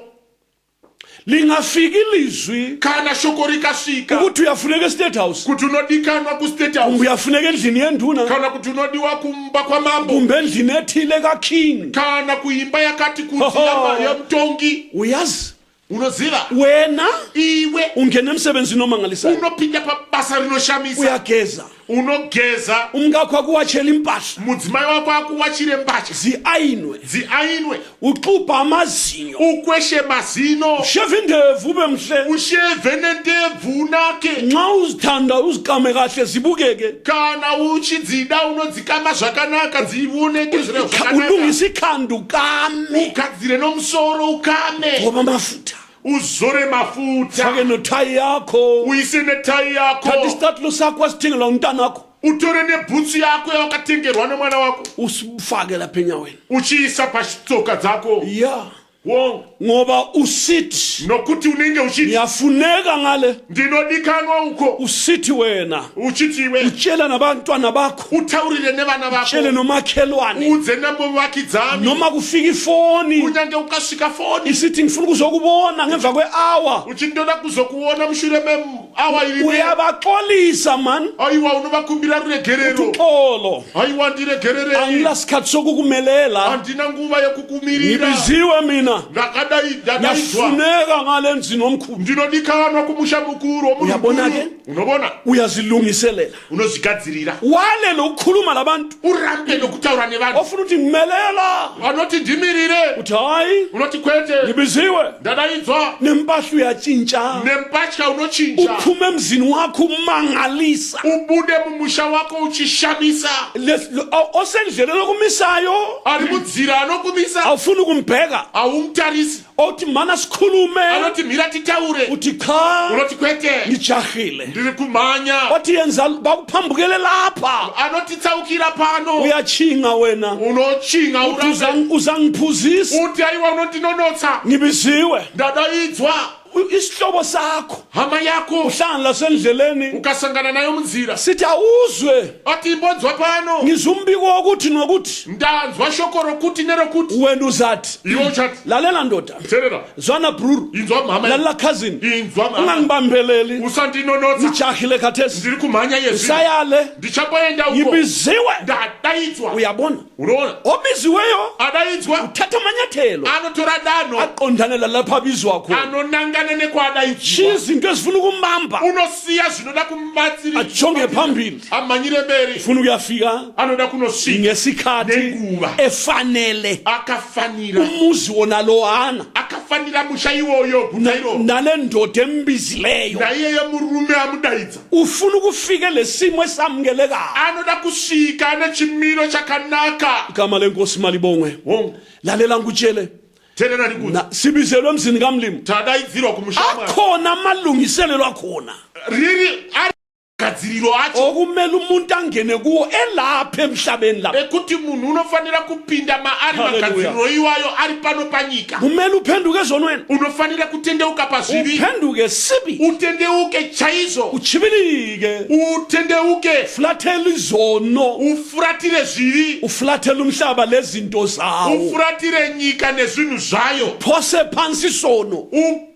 Speaker 1: lingafika ilizwi
Speaker 2: kana shoko rikasvika
Speaker 1: ukuthi uyafuneka estate house
Speaker 2: kuti unodikanwa kustate house
Speaker 1: kumbe uyafuneka endlini yenduna
Speaker 2: kana kuti unodiwa kumba kwamambo
Speaker 1: kumbe endlini ethile kaking
Speaker 2: kana kuimba yakati kuti
Speaker 1: Hoho.
Speaker 2: yamutongi.
Speaker 1: uyazi
Speaker 2: Unoziva
Speaker 1: wena
Speaker 2: iwe
Speaker 1: ungena emsebenzini omangalisayo
Speaker 2: unopinda pabasa rinoshamisa,
Speaker 1: uyageza
Speaker 2: unogeza,
Speaker 1: umkakho akuwatshela impahla
Speaker 2: mudzimai wako akuwachire mbasha
Speaker 1: ziayinwe
Speaker 2: dziayinwe,
Speaker 1: uxubha amazinyo
Speaker 2: ukweshe mazino,
Speaker 1: usheve indevu ube mhle
Speaker 2: usheve nendebvu nake.
Speaker 1: nxa uzithanda uzikame kahle zibukeke
Speaker 2: kana uchidzida unodzikama zvakanaka dzioneke zviro zvakanaka,
Speaker 1: ulungise ikhanda ukame
Speaker 2: ugadzire nomusoro ukame,
Speaker 1: ngoba mafuta
Speaker 2: uzore mafuta,
Speaker 1: fake nothayi yakho
Speaker 2: uise netai yako,
Speaker 1: thatha isitatulo sakho wasithengelwa ngumntana wakho
Speaker 2: utore nebhutsu yako yawakatengerwa nomwana wako
Speaker 1: usifake lapha enyaweni
Speaker 2: uchiisa patsoka dzako.
Speaker 1: ya
Speaker 2: Wonke
Speaker 1: ngoba usithi
Speaker 2: nokuti unenge uchiti
Speaker 1: ngiyafuneka ngale
Speaker 2: ndinodikanwa uko,
Speaker 1: usithi wena
Speaker 2: uchitiwe
Speaker 1: utshela nabantwana bakho
Speaker 2: utaurire nevana
Speaker 1: utshele
Speaker 2: vako,
Speaker 1: nomakhelwane
Speaker 2: udze nambovakidzani,
Speaker 1: noma kufika ifoni
Speaker 2: kunyange ukasvika foni
Speaker 1: isithi ngifuna ukuzokubona ngemva kwe-hour
Speaker 2: uchindoda kuzokuona mushure meawa iri,
Speaker 1: uyabaxolisa man
Speaker 2: aiwa unovakumbira ruregerero,
Speaker 1: uxolo
Speaker 2: aiwa ndiregererei,
Speaker 1: angila sikhathi sokukumelela
Speaker 2: handina nguva yekukumirira,
Speaker 1: ngibiziwe mina
Speaker 2: ndadaidzwa
Speaker 1: ngiyafuneka ngale mzini omkhulu
Speaker 2: ndinodikanwa kumusha mukuru womunhu
Speaker 1: Uyabona
Speaker 2: mukuru.
Speaker 1: ke?
Speaker 2: Unobona
Speaker 1: uyazilungiselela
Speaker 2: unozvigadzirira,
Speaker 1: walele ukukhuluma labantu
Speaker 2: urambe nokutaura nevanhu
Speaker 1: ofuna ukuthi ngimelela
Speaker 2: vanoti ndimirire,
Speaker 1: uthi hayi
Speaker 2: unoti kwete
Speaker 1: ngibiziwe
Speaker 2: ndadaidzwa,
Speaker 1: nempahla uyatshintsha
Speaker 2: nempatya unochinja,
Speaker 1: uphume emzini wakho umangalisa
Speaker 2: ubude mumusha wako uchishamisa,
Speaker 1: osendleleni okumisayo
Speaker 2: ari mudzira anokumisa
Speaker 1: awufuni ukumbheka
Speaker 2: aumtarisi,
Speaker 1: othi mana sikhulume
Speaker 2: anoti mhira titaure,
Speaker 1: uthi cha
Speaker 2: unoti kwete
Speaker 1: ngijahile
Speaker 2: ndiri kumhanya,
Speaker 1: othi yenza bakuphambukele lapha
Speaker 2: anotitsaukira pano,
Speaker 1: uyachinga wena
Speaker 2: unochinga
Speaker 1: uthi
Speaker 2: urambe
Speaker 1: uzangiphuzisa
Speaker 2: uti aiwa unondinonotsa,
Speaker 1: ngibiziwe
Speaker 2: ndadaidzwa.
Speaker 1: isihlobo sakho
Speaker 2: Hama yako
Speaker 1: uhlangana lasendleleni
Speaker 2: ukasangana nayo munzira
Speaker 1: sithi awuzwe
Speaker 2: ati imbonzwa pano
Speaker 1: ngizumbiko wokuthi nokuthi
Speaker 2: ndanzwa shoko rokuti nerokuti,
Speaker 1: wena uzathi
Speaker 2: iwe uchati
Speaker 1: lalela ndoda
Speaker 2: terera
Speaker 1: zwana bruru
Speaker 2: inzwa mama,
Speaker 1: lalela cousin
Speaker 2: inzwa mama,
Speaker 1: ungangibambeleli
Speaker 2: usandinonotsa
Speaker 1: ngijahile khathesi
Speaker 2: ndiri kumhanya yesu,
Speaker 1: sayale
Speaker 2: ndichapoenda uko
Speaker 1: ngibiziwe
Speaker 2: ndadaidzwa.
Speaker 1: uyabona
Speaker 2: Unoona
Speaker 1: obiziweyo
Speaker 2: adaidzwa
Speaker 1: thatha amanyathelo
Speaker 2: anotora dano
Speaker 1: aqondanela lapha abizwa khona
Speaker 2: anonangana nekwadaidzwa,
Speaker 1: izinto ezifuna ukumbamba
Speaker 2: unosiya zvinoda kumubatsiri,
Speaker 1: ajonge phambili
Speaker 2: amhanyire mberi,
Speaker 1: ufuna ukuyafika
Speaker 2: anoda kunosvika
Speaker 1: ngesikhathi
Speaker 2: nenguva
Speaker 1: efanele
Speaker 2: akafanira,
Speaker 1: umuzi wona lowana
Speaker 2: akafanira musha iwoyo butairo
Speaker 1: nale ndoda embizileyo
Speaker 2: naiyeyo murume amudaidza,
Speaker 1: ufuna ukufika lesimo esamukelekayo
Speaker 2: anoda kusvika nechimiro chakanaka.
Speaker 1: igama lenkosi malibongwe
Speaker 2: Wonke
Speaker 1: lalela ngikutshele
Speaker 2: terera rikuti
Speaker 1: sibizelwe emzini kamlimi
Speaker 2: tadaidzirwa kumusha wamwari,
Speaker 1: akhona amalungiselelo akhona
Speaker 2: riri ari gadziriro acho
Speaker 1: okumele umuntu angene kuwo elapha emhlabeni lapha
Speaker 2: ekuti munhu unofanira kupinda maari
Speaker 1: Hallelujah.
Speaker 2: magadziriro iwayo ari pano panyika,
Speaker 1: kumele uphenduke ezonweni
Speaker 2: unofanira kutendeuka pazvivi,
Speaker 1: uphenduke sibi
Speaker 2: utendeuke chaizvo,
Speaker 1: uchibilike
Speaker 2: utendeuke
Speaker 1: ufulathele izono
Speaker 2: ufuratire zvivi,
Speaker 1: ufulathele umhlaba lezinto zawo
Speaker 2: ufuratire nyika nezvinhu zvayo,
Speaker 1: phose phansi isono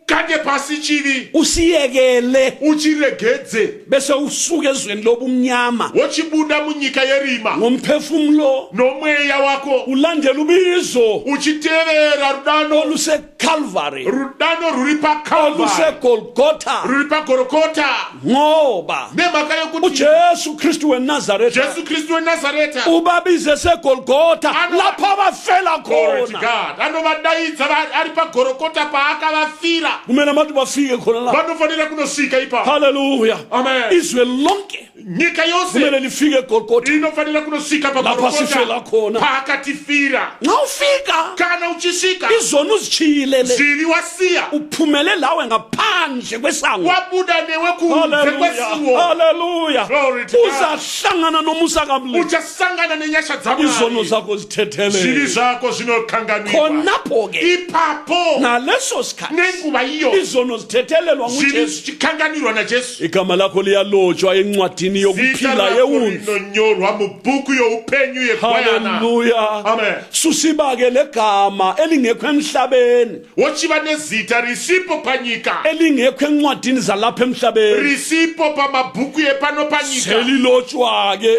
Speaker 2: ukade phasi chivi
Speaker 1: usiyekele
Speaker 2: uchiregedze
Speaker 1: bese usuke ezweni lobumnyama
Speaker 2: wochibuda munyika yerima
Speaker 1: ngomphefumulo
Speaker 2: nomweya wako
Speaker 1: ulandela ubizo
Speaker 2: uchitevera rudano
Speaker 1: oluse Calvary
Speaker 2: ruri pa Calvary
Speaker 1: oluse Golgotha
Speaker 2: ruri pa Golgotha
Speaker 1: ngoba
Speaker 2: nemhaka yokuthi
Speaker 1: uJesu Kristu weNazaretha
Speaker 2: Jesu Kristu weNazaretha
Speaker 1: ubabize seGolgotha lapha abafela
Speaker 2: Glory to
Speaker 1: khona
Speaker 2: God anovadaidza ari pa Golgotha paakavafira
Speaker 1: kumele abantu bafike khona la
Speaker 2: vanofanira kunosvika ipa
Speaker 1: haleluya
Speaker 2: Amen.
Speaker 1: izwe lonke
Speaker 2: nyika yose
Speaker 1: kumele lifike eGolgotha
Speaker 2: inofanira kunosvika pa
Speaker 1: lapha sifela
Speaker 2: Golgotha
Speaker 1: khona
Speaker 2: paakatifira
Speaker 1: nxa ufika
Speaker 2: kana uchisvika
Speaker 1: izono uzitshiyilele
Speaker 2: zvivi wasiya
Speaker 1: uphumele lawe ngaphandle kwesango
Speaker 2: wabuda newe kunze
Speaker 1: haleluya
Speaker 2: kwesiwo
Speaker 1: haleluya
Speaker 2: Glory to God.
Speaker 1: uzahlangana nomusa kamli
Speaker 2: uchasangana nenyasha
Speaker 1: izono
Speaker 2: dzamwari
Speaker 1: zakho
Speaker 2: zvivi
Speaker 1: zithethelele
Speaker 2: zvako zvinokanganwirwa
Speaker 1: khonapho ke
Speaker 2: ipapo
Speaker 1: ngaleso sikhathi
Speaker 2: nenguva iyo
Speaker 1: izono zithethelelwa
Speaker 2: zvivi
Speaker 1: nguJesu
Speaker 2: zvichikanganwirwa najesu
Speaker 1: igama lakho liyalotshwa encwadini
Speaker 2: zita
Speaker 1: yokuphila
Speaker 2: rako
Speaker 1: yewundlu
Speaker 2: rinonyorwa mubhuku youpenyu yegwayana
Speaker 1: haleluya
Speaker 2: Amen.
Speaker 1: susibake legama elingekho emhlabeni
Speaker 2: wochiva nezita risipo panyika
Speaker 1: elingekho encwadini zalapha emhlabeni
Speaker 2: risipo pamabhuku epano panyika
Speaker 1: selilotshwa-ke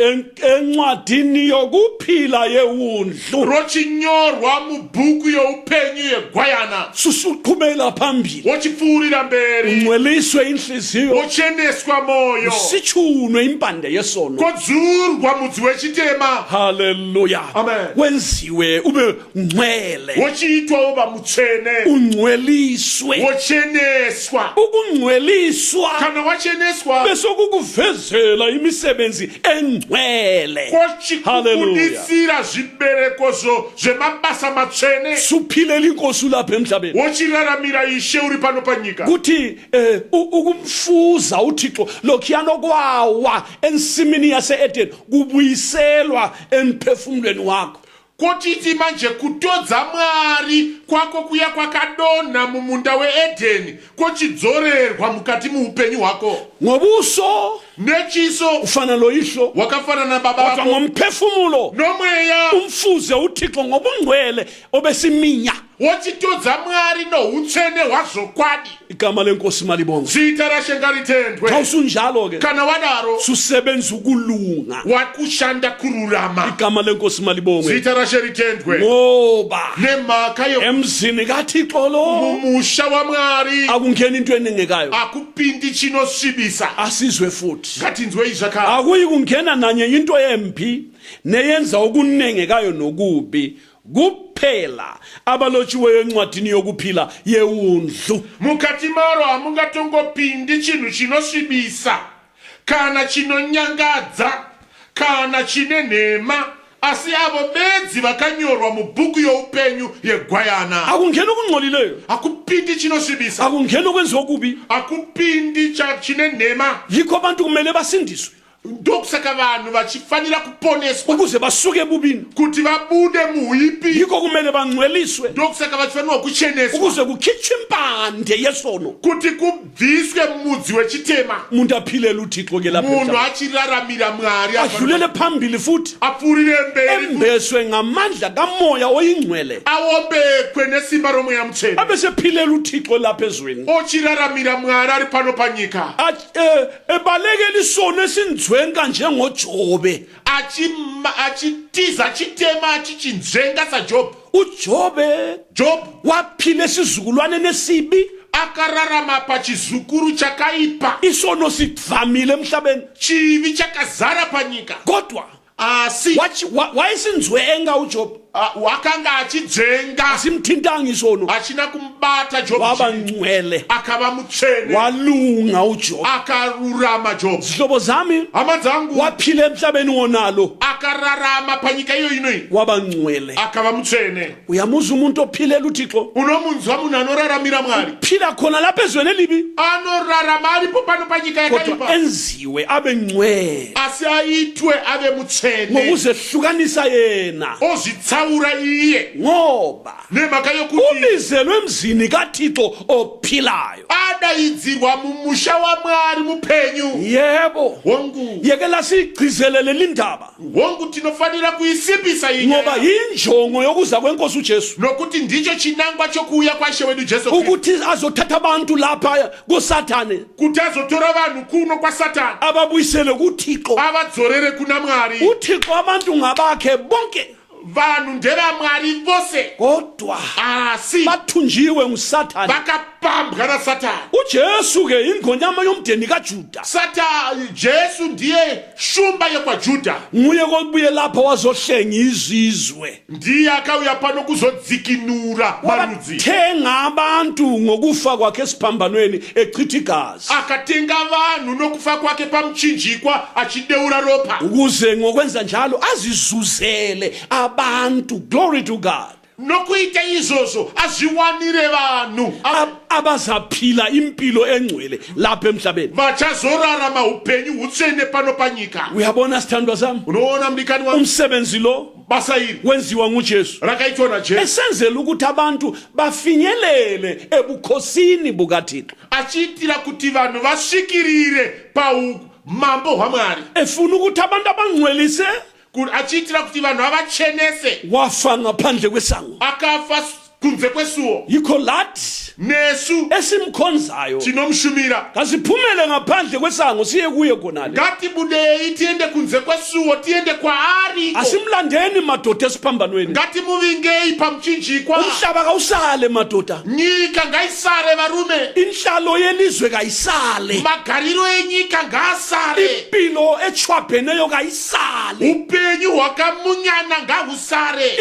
Speaker 1: encwadini yokuphila yewundlu
Speaker 2: rochinyorwa mubhuku youpenyu yegwayana
Speaker 1: susuqhubela phambili
Speaker 2: wochipfuurira mberi
Speaker 1: ungcweliswe inhliziyo
Speaker 2: wocheneswa moyo
Speaker 1: sitshunwe impande yesono
Speaker 2: kodzurwa mudzi wechitema
Speaker 1: haleluya
Speaker 2: Amen.
Speaker 1: wenziwe ube ngcwele
Speaker 2: wochiitwa uva mutsvene
Speaker 1: ungcweliswe
Speaker 2: wocheneswa
Speaker 1: ukungcweliswa
Speaker 2: kana wacheneswa
Speaker 1: bese kukuvezela imisebenzi engcwele
Speaker 2: wochikubudisira zvibereko zvemabasa matsvene
Speaker 1: suphilela inkosi lapha emhlabeni
Speaker 2: wochiraramira ishe uri pano panyika
Speaker 1: kuthi ukumfuza uThixo lokhuyana okwawa ensimini yase-Edeni kubuyiselwa emphefumulweni wakho
Speaker 2: kotiti manje kutodza mwari kwako kuya kwakadonha mumunda weedheni kochidzorerwa mukati muupenyu hwako
Speaker 1: ngobuso
Speaker 2: nechiso
Speaker 1: ufana loyihlo
Speaker 2: wakafanana na baba
Speaker 1: kodwa
Speaker 2: vako
Speaker 1: ngomphefumulo
Speaker 2: nomweya
Speaker 1: umfuze uThixo ngobungcwele obesiminya
Speaker 2: wochitodza mwari noutsvene hwazvokwadi
Speaker 1: igama lenkosi malibonga
Speaker 2: zita rashenga ritendwe
Speaker 1: xa usunjalo-ke
Speaker 2: kana wadaro
Speaker 1: susebenza ukulunga
Speaker 2: wakushanda kururama
Speaker 1: igama lenkosi malibonga
Speaker 2: zita rashe ritendwe
Speaker 1: ngoba
Speaker 2: nemhaka
Speaker 1: emzini kaThixo lo
Speaker 2: mumusha wamwari
Speaker 1: akungeni into enengekayo
Speaker 2: akupindi chinosvibisa
Speaker 1: asizwe futhi
Speaker 2: ngatinzwei zvakare
Speaker 1: akuyi kungena nanye into embi neyenza okunengekayo nokubi kuphela abalotshiweyo encwadini yokuphila yewundlu
Speaker 2: mukati maro hamungatongopindi chinhu chinosvibisa kana chinonyangadza kana chine nhema asi avo bedzi vakanyorwa mubhuku youpenyu yegwayana
Speaker 1: akungeni okungcolileyo
Speaker 2: hakupindi chinosvibisa
Speaker 1: akungeni okwenziwa okubi
Speaker 2: hakupindi chine nhema
Speaker 1: yikho abantu kumele basindiswe
Speaker 2: ndokusaka vanhu vachifanira kuponeswa
Speaker 1: ukuze basuke ebubini
Speaker 2: kuti vabude muipi
Speaker 1: yikho kumele bangcweliswe
Speaker 2: ndokusaka vachifanirwa kucheneswa
Speaker 1: ukuze kukhitshwe impande yesono
Speaker 2: kuti kubviswe mudzi wechitema
Speaker 1: umuntu aphilele uThixo ke lapha
Speaker 2: munhu
Speaker 1: emhlabeni.
Speaker 2: achiraramira mwari
Speaker 1: adlulele phambili futhi
Speaker 2: apfuurire mberi
Speaker 1: embeswe ngamandla kamoya oyingcwele
Speaker 2: aombekwe nesimba romweya mutsvene
Speaker 1: abesephilela uThixo lapha ezweni
Speaker 2: ochiraramira mwari ari pano panyika
Speaker 1: ebalekela isono esinzwenga njengoJobe
Speaker 2: achitiza chitema achichinzvenga saJob
Speaker 1: Job waphila esizukulwaneni esibi
Speaker 2: akararama pachizukuru chakaipa
Speaker 1: isono sivamile emhlabeni
Speaker 2: chivi chakazara panyika
Speaker 1: kodwa
Speaker 2: asi
Speaker 1: wayesinzwenga uJob
Speaker 2: wakanga achidzenga
Speaker 1: asimthintanga isono
Speaker 2: achina kumbata Job
Speaker 1: waba ngcwele
Speaker 2: akava mutsvene
Speaker 1: walunga uJob
Speaker 2: akarurama Job
Speaker 1: zihlobo zami
Speaker 2: hama dzangu
Speaker 1: waphila emhlabeni wonalo
Speaker 2: akararama panyika iyo inoi
Speaker 1: waba ngcwele
Speaker 2: akava mutsvene
Speaker 1: uyamuza umuntu ophilela uThixo
Speaker 2: unomunzwa munhu anoraramira mwari
Speaker 1: phila khona lapha ezweni elibi
Speaker 2: anorarama aripo pano panyika
Speaker 1: kodwa
Speaker 2: yakaipa
Speaker 1: enziwe abe ngcwele
Speaker 2: asi aitwe ave mutsvene otsene
Speaker 1: ngokuzehlukanisa yena
Speaker 2: ozitsaura iye
Speaker 1: ngoba
Speaker 2: nemhaka yokuthi
Speaker 1: ubizelwe emzini kaThixo ophilayo
Speaker 2: adayidzirwa mumusha wa Mwari muphenyu
Speaker 1: yebo
Speaker 2: wongu
Speaker 1: yekela sigcizelele lindaba
Speaker 2: wongu tinofanira kuisipisa
Speaker 1: ngoba
Speaker 2: iye
Speaker 1: injongo yokuza kwenkosi uJesu
Speaker 2: nokuti ndicho chinangwa chokuuya kwashe wedu Jesu Kristu
Speaker 1: ukuthi azothatha abantu lapha kuSathane
Speaker 2: kuti azotora vanhu kuno kwa Satani
Speaker 1: ababuyisele kuThixo
Speaker 2: avadzorere kuna Mwari
Speaker 1: uThixo abantu ngabakhe bonke
Speaker 2: vanhu ndevamwari vose
Speaker 1: kodwa
Speaker 2: asi
Speaker 1: bathunjiwe nguSathane
Speaker 2: vakapambwa naSatani
Speaker 1: uJesu ke ingonyama yomdeni kaJuda
Speaker 2: Satani Jesu ndiye shumba yekwaJuda
Speaker 1: nguye kobuye lapha wazohlenga izizwe
Speaker 2: ndiye akauya pano kuzodzikinura marudzi
Speaker 1: thenga abantu ngokufa kwakhe esiphambanweni echitha igazi
Speaker 2: akatenga vanhu nokufa kwake pamuchinjikwa achideura ropa
Speaker 1: ukuze ngokwenza njalo azizuzele abantu glory to God
Speaker 2: nokuita izvozvo azviwanire vanhu
Speaker 1: abazaphila impilo engcwele lapha emhlabeni
Speaker 2: vachazorarama upenyu hutsvene pano panyika
Speaker 1: uyabona sithandwa sami
Speaker 2: unoona mdikani wangu
Speaker 1: umsebenzi lo
Speaker 2: basa iri
Speaker 1: wenziwa nguJesu
Speaker 2: rakaitwa naJesu
Speaker 1: esenzela ukuthi abantu bafinyelele ebukhosini bukaThixo
Speaker 2: achiitira kuti vanhu vasvikirire paumambo hwaMwari
Speaker 1: efuna ukuthi abantu abangcwelise
Speaker 2: achiitira kuti vanhu avachenese
Speaker 1: wafa ngaphandle kwesango
Speaker 2: akafa kunze kwesuo
Speaker 1: yikho lathi
Speaker 2: nesu
Speaker 1: esimkhonzayo
Speaker 2: tinomushumira
Speaker 1: ngasiphumele ngaphandle kwesango siye kuye khonale
Speaker 2: ngatibudei tiende kunze kwesuo tiende kwaari
Speaker 1: asimlandeni madoda esiphambanweni
Speaker 2: ngatimuvingei pamuchinjikwa
Speaker 1: umhlaba kawusale madoda
Speaker 2: nyika ngaisare varume
Speaker 1: inhlalo yelizwe kayisale
Speaker 2: magariro enyika ngaasare
Speaker 1: impilo echwabheneyo kayisale
Speaker 2: upenyu hwakamunyana ngahusare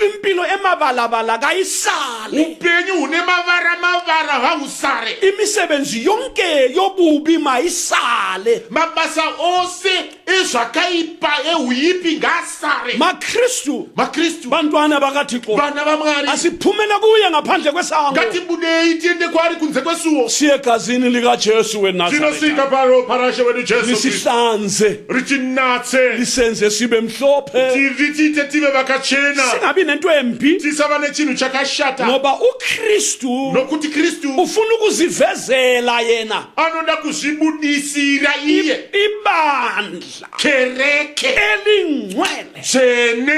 Speaker 1: impilo emabalabala kayisale
Speaker 2: upenyu hune mavara hahusare
Speaker 1: imisebenzi yonke yobubi mayisale
Speaker 2: mabasa ose ezvakaipa ehuipi ngaasare
Speaker 1: makristu bantwana bakaThixo
Speaker 2: vana vaMwari
Speaker 1: asiphumele kuye ngaphandle kwesango
Speaker 2: ngatibudei tiende kwaari kunze kwesuo
Speaker 1: siye egazini likaJesu weNazaretha
Speaker 2: tinosvika paro parashe wedu Jesu Kristu
Speaker 1: lisihlanze
Speaker 2: richinatse
Speaker 1: lisenze sibe mhlophe
Speaker 2: tivitiite tive vakachena
Speaker 1: singabi nento embi
Speaker 2: tisava nechinhu chakashata
Speaker 1: ngoba uKristu
Speaker 2: nokuti Kristu
Speaker 1: ufuna ukuzivezela yena
Speaker 2: anoda kuzvibudisira iye
Speaker 1: ibandla
Speaker 2: kereke
Speaker 1: elingcwele
Speaker 2: tsvene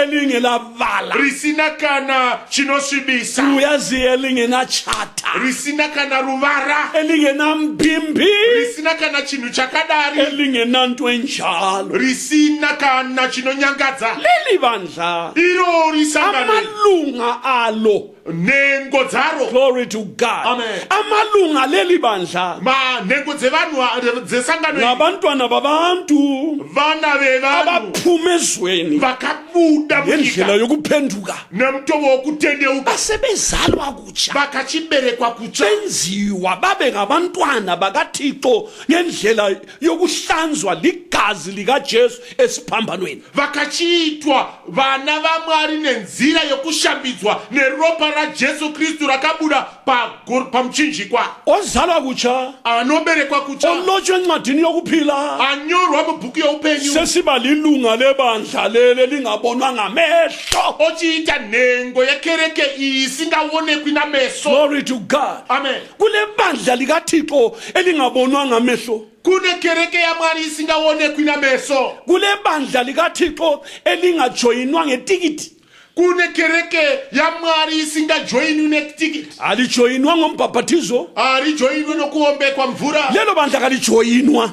Speaker 1: elingelavala
Speaker 2: risina kana chinosvibisa
Speaker 1: uyazi elingenachata
Speaker 2: risina kana ruvara
Speaker 1: elingenambimbi
Speaker 2: risina kana chinhu chakadari
Speaker 1: elingenanto enjalo
Speaker 2: risina kana chinonyangadza
Speaker 1: leli bandla
Speaker 2: iro risangano
Speaker 1: amalunga alo
Speaker 2: nengo dzaro
Speaker 1: glory to God
Speaker 2: Amen.
Speaker 1: amalunga leli bandla
Speaker 2: manhengo dzevanhu dzesangano
Speaker 1: ngabantwana babantu
Speaker 2: vana vevanhu
Speaker 1: abaphume ezweni
Speaker 2: vakabuda
Speaker 1: ngendlela
Speaker 2: munyika
Speaker 1: yokuphenduka
Speaker 2: nemutovo wokutendeuka
Speaker 1: basebezalwa kutsha
Speaker 2: vakachiberekwa kutsva
Speaker 1: benziwa babe ngabantwana bakaThixo ngendlela yokuhlanzwa ligazi likaJesu esiphambanweni
Speaker 2: vakachiitwa vana vaMwari nenzira yokushambidzwa neropa raJesu Kristu rakabuda pamuchinjikwa
Speaker 1: ozalwa kutsha
Speaker 2: anoberekwa kutsva
Speaker 1: olotshwe encwadini yokuphila
Speaker 2: anyorwa mubhuku youpenyu
Speaker 1: sesiba lilunga lebandla leli lingabonwa ngamehlo
Speaker 2: ochiita nhengo yekereke iyi isingaonekwi nameso
Speaker 1: glory to God
Speaker 2: amen
Speaker 1: kule bandla likaThixo elingabonwa ngamehlo
Speaker 2: kune kereke yaMwari isingaonekwi nameso
Speaker 1: kule bandla likaThixo elingajoyinwa ngetikiti
Speaker 2: kune kereke yaMwari isingajoyinwi netikiti
Speaker 1: alijoyinwa ngombhabhathizo
Speaker 2: harijoyinwi nokuombekwa mvura
Speaker 1: lelo bandla kalijoyinwa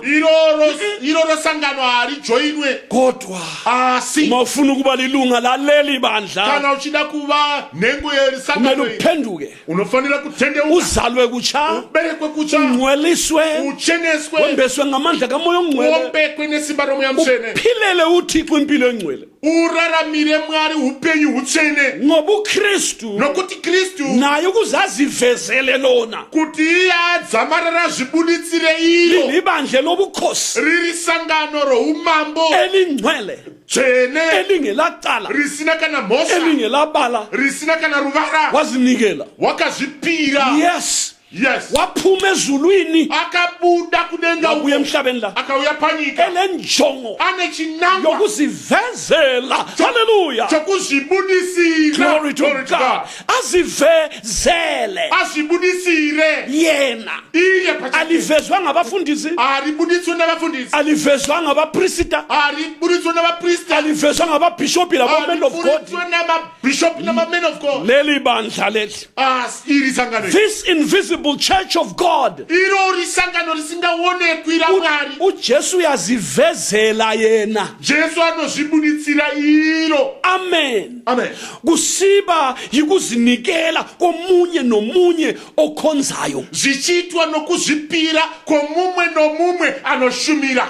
Speaker 2: iroro sangano harijoyinwe
Speaker 1: kodwa
Speaker 2: asi
Speaker 1: mawufuna ukuba lilunga laleli bandla
Speaker 2: kana uchida kuva nhengo yerisangano
Speaker 1: kumele uphenduke
Speaker 2: unofanira kutendeuka
Speaker 1: uzalwe kutsha
Speaker 2: uberekwe kutsha
Speaker 1: ungcweliswe
Speaker 2: ucheneswe
Speaker 1: wembeswe ngamandla kamoya ongcwele
Speaker 2: uombekwe nesimba romoya mtsvene
Speaker 1: uphilele uThixo impilo engcwele
Speaker 2: uraramire Mwari upenyu hutsvene
Speaker 1: ngoba uKristu
Speaker 2: nokuti Kristu
Speaker 1: naye ukuzazivezele lona
Speaker 2: kuti iye adzamarara zvibuditsire iro
Speaker 1: libandla lobukhosi
Speaker 2: riri sangano roumambo
Speaker 1: elingcwele
Speaker 2: tsvene
Speaker 1: elingelacala
Speaker 2: risina kana mhosva
Speaker 1: elingelabala
Speaker 2: risina kana ruvara
Speaker 1: wazinikela
Speaker 2: wakazvipira
Speaker 1: yes
Speaker 2: Yes.
Speaker 1: waphuma ezulwini
Speaker 2: Akabuda kudenga
Speaker 1: wabuya emhlabeni la
Speaker 2: akauya panyika
Speaker 1: elenjongo
Speaker 2: ane chinangwa
Speaker 1: yokuzivezela. Hallelujah.
Speaker 2: chokuzvibudisira.
Speaker 1: Glory to God. Azivezele
Speaker 2: Azvibudisire
Speaker 1: yena.
Speaker 2: iye pachake
Speaker 1: Alivezwa ngabafundisi,
Speaker 2: aribudiswe nabafundisi
Speaker 1: alivezwa ngabaprista,
Speaker 2: aribudiswe nabaprista
Speaker 1: alivezwa ngababhishophi labomen of God.
Speaker 2: aribudiswe namabishop namamen of God.
Speaker 1: Leli bandla leli,
Speaker 2: Iri sangano
Speaker 1: this invisible church of God,
Speaker 2: iro risangano risingaonekwi raMwari.
Speaker 1: uJesu uyazivezela yena.
Speaker 2: Jesu anozvibuditsira iro.
Speaker 1: Amen.
Speaker 2: Amen.
Speaker 1: Kusiba yikuzinikela komunye nomunye okhonzayo.
Speaker 2: Zvichiitwa nokuzvipira kwomumwe nomumwe anoshumira.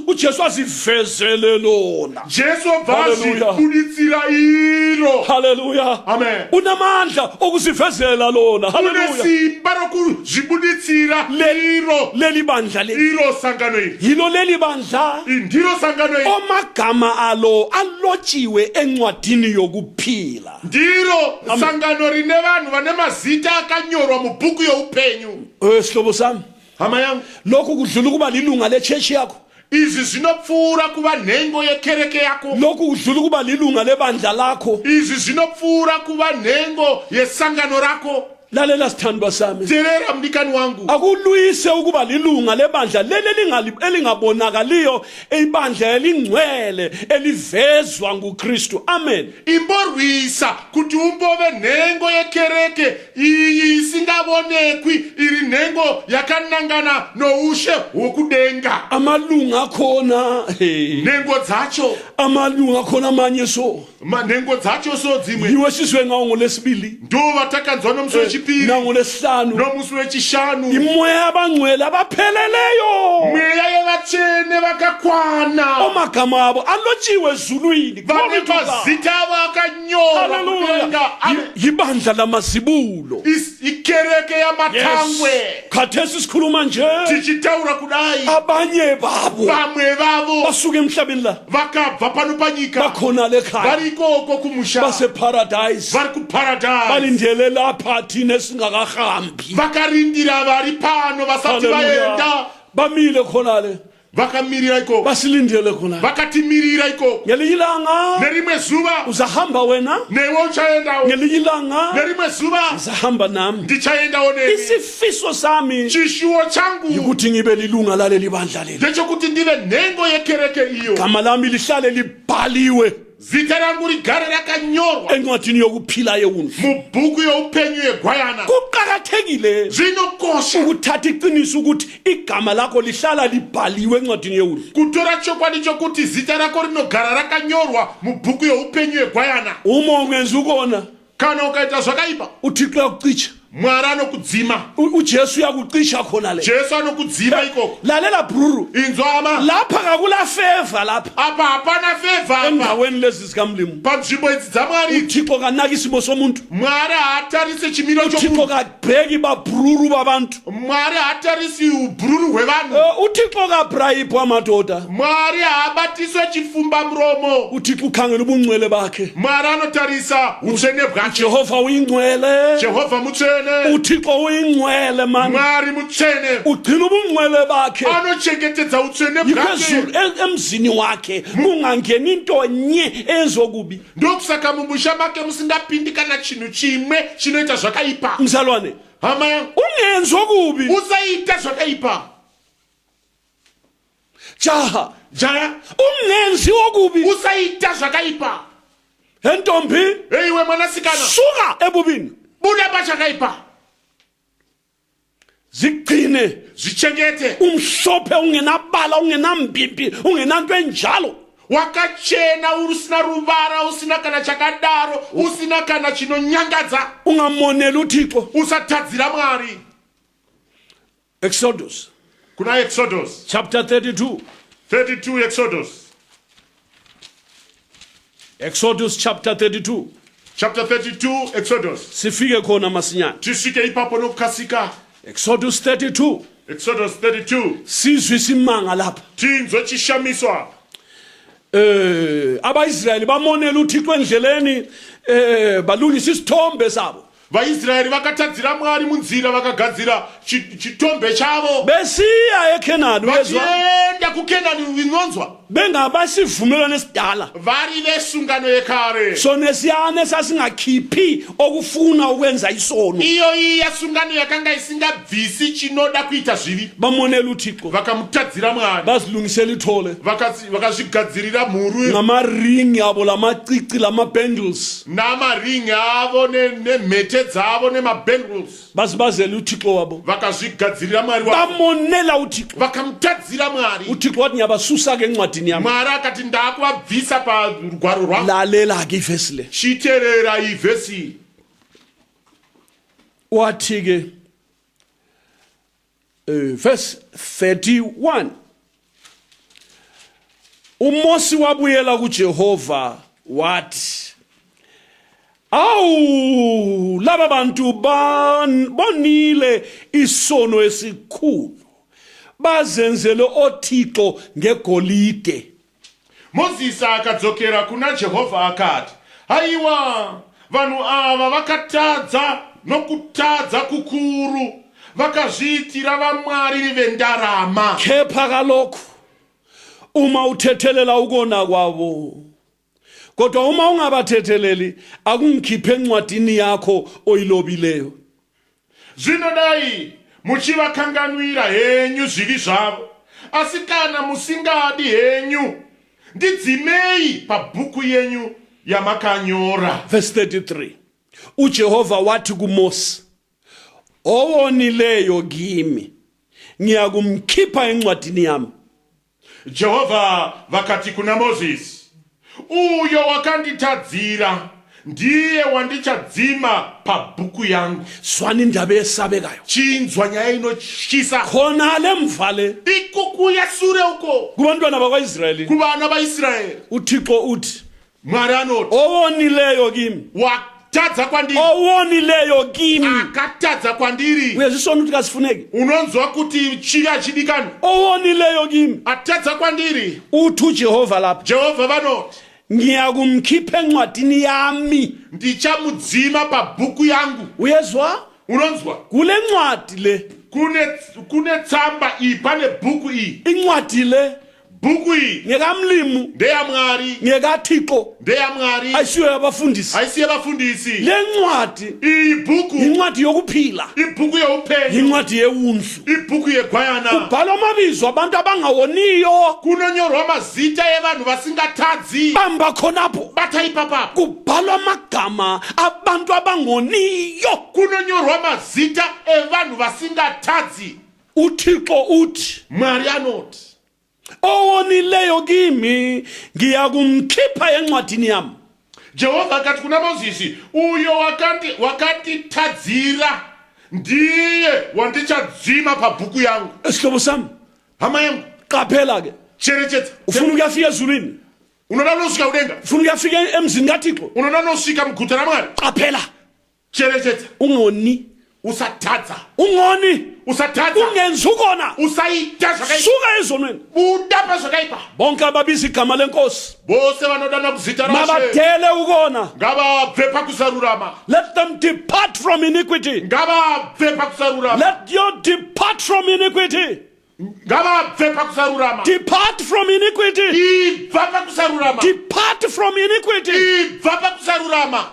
Speaker 1: uJesu azivezele lona.
Speaker 2: Jesu obva
Speaker 1: Hallelujah.
Speaker 2: azvibuditsira iro.
Speaker 1: Hallelujah.
Speaker 2: Amen.
Speaker 1: Unamandla okuzivezela lona. Hallelujah.
Speaker 2: Unesimba rokuzvibuditsira iro.
Speaker 1: Leli bandla leli,
Speaker 2: Iro sangano iri.
Speaker 1: yilo leli bandla
Speaker 2: Ndiro sangano iri.
Speaker 1: omagama alo alotshiwe encwadini yokuphila.
Speaker 2: Ndiro sangano rine vanhu vane mazita akanyorwa mubhuku youpenyu.
Speaker 1: Sihlobo sami,
Speaker 2: Hama yangu,
Speaker 1: lokhu kudlula ukuba lilunga lechechi yakho,
Speaker 2: izvi zvinopfuura kuva nhengo yekereke yako.
Speaker 1: lokhu kudlula ukuba lilunga lebandla lakho.
Speaker 2: Izvi zvinopfuura kuva nhengo yesangano rako.
Speaker 1: Lalela sithandwa sami,
Speaker 2: Teerera mdikani wangu.
Speaker 1: akulwise ukuba lilunga lebandla leli elingabonakaliyo, ibandla elingcwele elivezwa nguKristu. Amen.
Speaker 2: Imborwisa kuti umbove nhengo yekereke iyi isingabonekwi, iri nhengo yakanangana noushe hwokudenga.
Speaker 1: Amalunga akhona,
Speaker 2: Nhengo dzacho,
Speaker 1: amalunga akhona amanye so
Speaker 2: nhengo dzacho so dzimwe
Speaker 1: yiwe sizwe ngawo ngolesibili,
Speaker 2: ndo vatakanzwa nomusi wechipiri
Speaker 1: nangolesihlanu,
Speaker 2: nomusi wechishanu.
Speaker 1: imoya abangcwele abapheleleyo,
Speaker 2: Mweya yevatsvene vakakwana
Speaker 1: omagama abo alotshiwe ezulwini.
Speaker 2: vane
Speaker 1: Glory to God.
Speaker 2: mazita avo akanyorwa
Speaker 1: Hallelujah.
Speaker 2: kudenga. Amen.
Speaker 1: Yibandla lamazibulo.
Speaker 2: Ikereke yamatangwe.
Speaker 1: Khathesi sikhuluma nje,
Speaker 2: Tichitaura kudai
Speaker 1: abanye babo
Speaker 2: vamwe vavo
Speaker 1: basuka emhlabeni la
Speaker 2: vakabva pano panyika
Speaker 1: bakhona lekhaya,
Speaker 2: vari ikoko kumusha,
Speaker 1: baseparadise,
Speaker 2: vari kuparadise,
Speaker 1: balindele lapha thina esingakahambi.
Speaker 2: vakarindira vari pano vasati vaenda,
Speaker 1: Hallelujah. Bamile khonale,
Speaker 2: vakamirira ikoko,
Speaker 1: basilindele khonale.
Speaker 2: vakatimirira ikoko.
Speaker 1: Ngelinye ilanga
Speaker 2: Nerimwe zuva
Speaker 1: uzahamba wena,
Speaker 2: newe uchaendawo,
Speaker 1: ngelinye ilanga
Speaker 2: nerimwe zuva
Speaker 1: uzahamba nami.
Speaker 2: ndichaendawo nemi.
Speaker 1: Isifiso sami
Speaker 2: Chishuwo changu
Speaker 1: ukuthi ngibe lilunga laleli bandla leli,
Speaker 2: ndechokuti ndive nhengo yekereke iyo,
Speaker 1: gama lami lihlale libhaliwe
Speaker 2: zita rangu rigare rakanyorwa
Speaker 1: encwadini yokuphila yewundlu.
Speaker 2: mubhuku youpenyu yegwayana.
Speaker 1: Kuqakathekile
Speaker 2: Zvinokosha
Speaker 1: ukuthatha iqiniso ukuthi igama lakho lihlala libhaliwe encwadini yewundlu.
Speaker 2: kutora chokwadi chokuti zita rako rinogara rakanyorwa mubhuku youpenyu yegwayana.
Speaker 1: Uma ungenzi ukona,
Speaker 2: Kana ukaita zvakaipa,
Speaker 1: uThixo uyakucisha,
Speaker 2: Mwari anokudzima.
Speaker 1: uJesu uyakucisha khona le.
Speaker 2: Jesu anokudzima ikoko.
Speaker 1: Lalela bruru,
Speaker 2: Inzwa ama,
Speaker 1: lapha kakula favor lapha
Speaker 2: apa hapana feva apa.
Speaker 1: endaweni lezi zikamlimu.
Speaker 2: Panzvimbo idzi dzaMwari,
Speaker 1: uThixo kanaki isimo somuntu,
Speaker 2: Mwari haatarise chimiro
Speaker 1: uThixo
Speaker 2: chomunhu.
Speaker 1: kabheki babruru babantu,
Speaker 2: Mwari haatarisi ubhururu hwevanhu.
Speaker 1: uThixo kabrayipho amadoda,
Speaker 2: Mwari haabatiswe chifumba muromo.
Speaker 1: uThixo ukhangela ubungcwele bakhe.
Speaker 2: Mwari anotarisa utsvene bwacho.
Speaker 1: Jehova uyingcwele,
Speaker 2: Jehovha mutsvene,
Speaker 1: uThixo uyingcwele man,
Speaker 2: Mwari mutsvene,
Speaker 1: ugcina ubungcwele bakhe.
Speaker 2: anochengetedza utsvene
Speaker 1: Yiphezulu
Speaker 2: bwake.
Speaker 1: emzini wakhe kungangeni into nye ezokubi.
Speaker 2: Ndokusaka mumusha make musingapindi kana chinhu chimwe chinoita zvakaipa.
Speaker 1: Mzalwane,
Speaker 2: Hama yangu,
Speaker 1: ungenzi okubi.
Speaker 2: usaita zvakaipa.
Speaker 1: Jaha,
Speaker 2: Jaya,
Speaker 1: ungenzi okubi.
Speaker 2: usaita zvakaipa.
Speaker 1: Entombi,
Speaker 2: Eiwe mwanasikana,
Speaker 1: suka ebubini.
Speaker 2: buda pachakaipa.
Speaker 1: Zigcine
Speaker 2: Zvichengete.
Speaker 1: umhlophe, ungenabala, ungenambimbi, ungenanto enjalo.
Speaker 2: Wakachena, usina ruvara, usina kana chakadaro, usina kana chinonyangadza.
Speaker 1: Ungamoneli uThixo.
Speaker 2: Usatadzira Mwari.
Speaker 1: Exodus
Speaker 2: Kuna Exodus
Speaker 1: chapter 32.
Speaker 2: 32, Exodus
Speaker 1: Exodus chapter 32.
Speaker 2: chapter 32, Exodus.
Speaker 1: Sifike khona masinyane.
Speaker 2: Tisvike ipapo nokukasika.
Speaker 1: Exodus 32.
Speaker 2: Exodus 32.
Speaker 1: Sizwe isimanga lapha.
Speaker 2: Tinzwe chishamiswa.
Speaker 1: AbaIsraeli bamonela uThixo endleleni, balungisa isithombe sabo.
Speaker 2: vaIsraeri vakatadzira Mwari munzira vakagadzira chitombe chavo
Speaker 1: besiya eKenani wezwa
Speaker 2: vachienda kuKenani vinonzwa
Speaker 1: bengabasivumelwano esidala
Speaker 2: vari vesungano yekare
Speaker 1: sonesiyane sasingakhiphi okufuna ukwenza isono
Speaker 2: iyo iya sungano yakanga isingabvisi chinoda kuita zvivi
Speaker 1: bamonela uThixo
Speaker 2: vakamutadzira Mwari
Speaker 1: bazilungisela ithole
Speaker 2: vakazvigadzirira mhuru
Speaker 1: ngamaringi abo lamacici lamabangles
Speaker 2: namaringi avo nemhete dzavo nemabangles
Speaker 1: bazibazela uThixo wabo
Speaker 2: vakazvigadzirira Mwari wavo
Speaker 1: bamonela uThixo
Speaker 2: vakamutadzira Mwari
Speaker 1: uThixo wathi ngiyabasusa ke encwadini yami
Speaker 2: Mwari akati ndakuvabvisa parugwaro rwavo
Speaker 1: lalela ke ivesi le
Speaker 2: chiterera ivhesi
Speaker 1: wathi ke verse 31 uMosi wabuyela kuJehova wathi awu laba bantu bonile isono esikhulu bazenzele oThixo ngegolide
Speaker 2: Moses akadzokera kuna Jehovha akati haiwa vanhu ava vakatadza nokutadza kukuru vakazviitira vamwari vendarama
Speaker 1: kepha kalokho uma uthethelela ukona kwabo kodwa uma ungabathetheleli akungikhiphe encwadini yakho oyilobileyo
Speaker 2: zvinodai muchivakanganwira henyu zvivi zvavo asi kana musingadi henyu ndidzimei pabhuku yenyu yamakanyora
Speaker 1: verse 33 uJehova wathi kuMose owonileyo kimi ngiyakumkhipha encwadini yami
Speaker 2: Jehovha vakati kuna Moses uyo wakanditadzira ndiye wandichadzima pabhuku yangu
Speaker 1: swana indaba esabekayo
Speaker 2: chinzwa nyaya inotyisa
Speaker 1: khona lemvale
Speaker 2: ikukuya sure uko
Speaker 1: kubantwana bakwaIsrayeli
Speaker 2: kuvana vaIsraeri
Speaker 1: uThixo uthi
Speaker 2: Mwari anoti
Speaker 1: owonileyo kimi
Speaker 2: watadza kwandiri
Speaker 1: owonileyo kimi
Speaker 2: akatadza kwandiri
Speaker 1: uyezisona ukuthi kasifuneki
Speaker 2: unonzwa kuti chivi achidikani
Speaker 1: owonileyo kimi
Speaker 2: atadza kwandiri
Speaker 1: uthi uJehova lapha
Speaker 2: Jehovha vanoti
Speaker 1: ngiyakumkhipha encwadini yami
Speaker 2: ndichamudzima pabhuku yangu
Speaker 1: uyezwa
Speaker 2: unonzwa
Speaker 1: kule ncwadi le
Speaker 2: kune tsamba iyi pane bhuku iyi
Speaker 1: incwadi le
Speaker 2: bhuku iyi
Speaker 1: ngekamlimu
Speaker 2: ndeyamwari
Speaker 1: ngekaThixo
Speaker 2: ndeyamwari
Speaker 1: ayisiyo yabafundisi
Speaker 2: ayisiye bafundisi
Speaker 1: le ncwadi
Speaker 2: iyi bhuku
Speaker 1: incwadi yokuphila
Speaker 2: ibhuku yeupenyu
Speaker 1: incwadi yewunsu
Speaker 2: ibhuku yegwayana
Speaker 1: kubhalwa amabizo abantu abangawoniyo
Speaker 2: kunonyorwa mazita evanhu vasingatadzi
Speaker 1: bamba khonapho
Speaker 2: bata ipapapo
Speaker 1: kubhalwa amagama abantu abangoniyo
Speaker 2: kunonyorwa mazita evanhu vasingatadzi
Speaker 1: uThixo uthi
Speaker 2: Mwari anoti
Speaker 1: owonileyo kimi ngiyakumkhipha encwadini yami
Speaker 2: Jehovha akati kuna Mozisi uyo wakanditadzira ndiye wandichadzima pabhuku yangu
Speaker 1: esihlobo sami
Speaker 2: hama yangu
Speaker 1: qaphela ke
Speaker 2: cherechedza
Speaker 1: ufuna ukuyafika ezulwini
Speaker 2: unoda nosvika kudenga
Speaker 1: ufuna ukuyafika emzini kaThixo
Speaker 2: unoda nosvika muguta raMwari
Speaker 1: qaphela
Speaker 2: cherechedza
Speaker 1: ungoni
Speaker 2: usatadza
Speaker 1: ungoni
Speaker 2: usatadza
Speaker 1: ungenzi ukona
Speaker 2: usaita zvakaipa
Speaker 1: suka ezonweni
Speaker 2: buda pazvakaipa
Speaker 1: bonke ababiza igama lenkosi
Speaker 2: vose vanodana kuzita rashe
Speaker 1: mabadele ukona
Speaker 2: ngavabve pakusarurama
Speaker 1: let them depart from iniquity
Speaker 2: ngavabve pakusarurama
Speaker 1: let you depart from iniquity
Speaker 2: ngavabve pakusarurama
Speaker 1: depart from iniquity
Speaker 2: ibva pakusarurama
Speaker 1: depart from iniquity
Speaker 2: ibva pakusarurama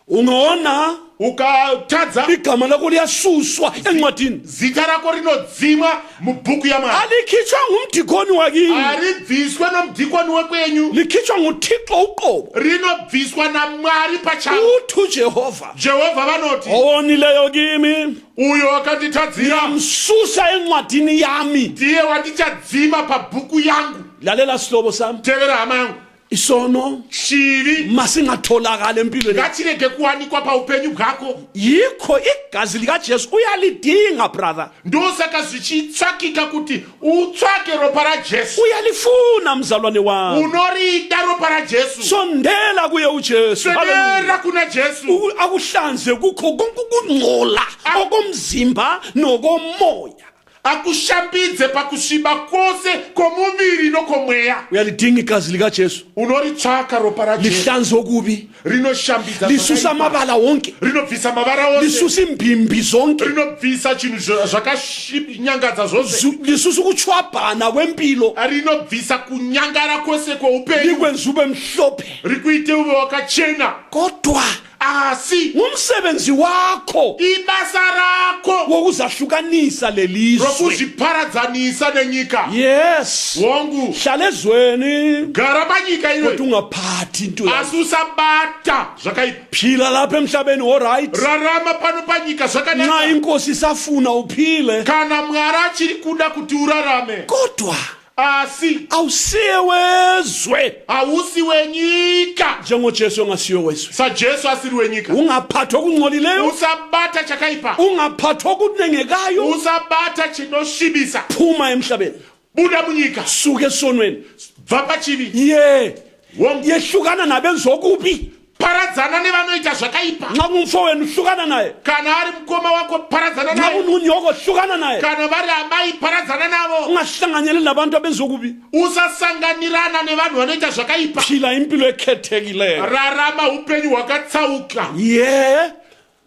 Speaker 1: ungaona
Speaker 2: ukatadza
Speaker 1: igama lakho liyasuswa encwadini
Speaker 2: zita rako rinodzimwa mubhuku yaMwari
Speaker 1: alikhitshwa ngumdikoni wakini
Speaker 2: aribviswe nomudhikoni wekwenyu
Speaker 1: likhitshwa nguThixo uqobo
Speaker 2: rinobviswa naMwari pachavo
Speaker 1: uthi uJehova
Speaker 2: Jehovha vanoti
Speaker 1: owonileyo kimi
Speaker 2: uyo wakanditadzira
Speaker 1: ngiyamsusa encwadini yami
Speaker 2: ndiye wandichadzima pabhuku yangu
Speaker 1: lalela sihlobo sami
Speaker 2: tevera hama yangu
Speaker 1: isono
Speaker 2: chivi
Speaker 1: masingatholakala empilweni
Speaker 2: ngachirege kuwanikwa paupenyu bwako
Speaker 1: yikho igazi likaJesu uyalidinga brother
Speaker 2: ndosaka zvichitsvakika kuti utsvake ropa raJesu
Speaker 1: uyalifuna mzalwane wami
Speaker 2: unorida ropa raJesu
Speaker 1: sondela kuye uJesu
Speaker 2: sondela kuna Jesu
Speaker 1: akuhlanze kukho konke ukungcola okomzimba nokomoya
Speaker 2: akushambidze pakusviba kwose kwomuviri nokwomweya.
Speaker 1: uyalidinga igazi likaJesu
Speaker 2: Unoritsvaka ropa raJesu
Speaker 1: lihlanze okubi,
Speaker 2: rinoshambidza
Speaker 1: lisusa amabala wonke,
Speaker 2: rinobvisa mavara ose,
Speaker 1: lisusa imbimbi zonke,
Speaker 2: rinobvisa chinhu zvakashinyangadza zvose,
Speaker 1: lisusa ukuchwabhana kwempilo,
Speaker 2: rinobvisa kunyangara kwose kweupenyu,
Speaker 1: likwenza ube mhlophe.
Speaker 2: rikuite uve wakachena.
Speaker 1: Kodwa
Speaker 2: Asi
Speaker 1: ngumsebenzi wakho
Speaker 2: ibasa rako
Speaker 1: wokuzahlukanisa lelizwe.
Speaker 2: rokuzviparadzanisa nenyika.
Speaker 1: Yes,
Speaker 2: Wongu
Speaker 1: hlala ezweni
Speaker 2: gara panyika
Speaker 1: kodwa
Speaker 2: ino,
Speaker 1: ungaphathi into yakho.
Speaker 2: asi usabata zvakaipa.
Speaker 1: Phila lapha emhlabeni alright.
Speaker 2: Rarama pano panyika
Speaker 1: Nxa
Speaker 2: zvakanaka
Speaker 1: inkosi isafuna uphile,
Speaker 2: kana Mwari achiri kuda kuti urarame.
Speaker 1: kodwa
Speaker 2: Asi
Speaker 1: awusiye wezwe
Speaker 2: hausi wenyika
Speaker 1: njengoJesu ongasiyo wezwe.
Speaker 2: saJesu asiri wenyika.
Speaker 1: Ungaphathwa okungcolileyo,
Speaker 2: Usabata chakaipa,
Speaker 1: ungaphathwa okunengekayo.
Speaker 2: usabata chinosvibisa.
Speaker 1: Phuma emhlabeni,
Speaker 2: Buda munyika,
Speaker 1: suka esonweni,
Speaker 2: bva pachivi, Wongu
Speaker 1: yehlukana nabenzokubi.
Speaker 2: paradzana nevanoita zvakaipa.
Speaker 1: Nxa kungumfowenu hlukana naye,
Speaker 2: Kana ari mukoma wako paradzana
Speaker 1: nxa
Speaker 2: naye,
Speaker 1: kununyoko hlukana naye.
Speaker 2: kana vari amai paradzana navo.
Speaker 1: Ungahlanganyeli nabantu abenzokubi.
Speaker 2: Usasanganirana nevanhu vanoita zvakaipa.
Speaker 1: Phila impilo ekhethekileyo.
Speaker 2: Rarama upenyu hwakatsauka.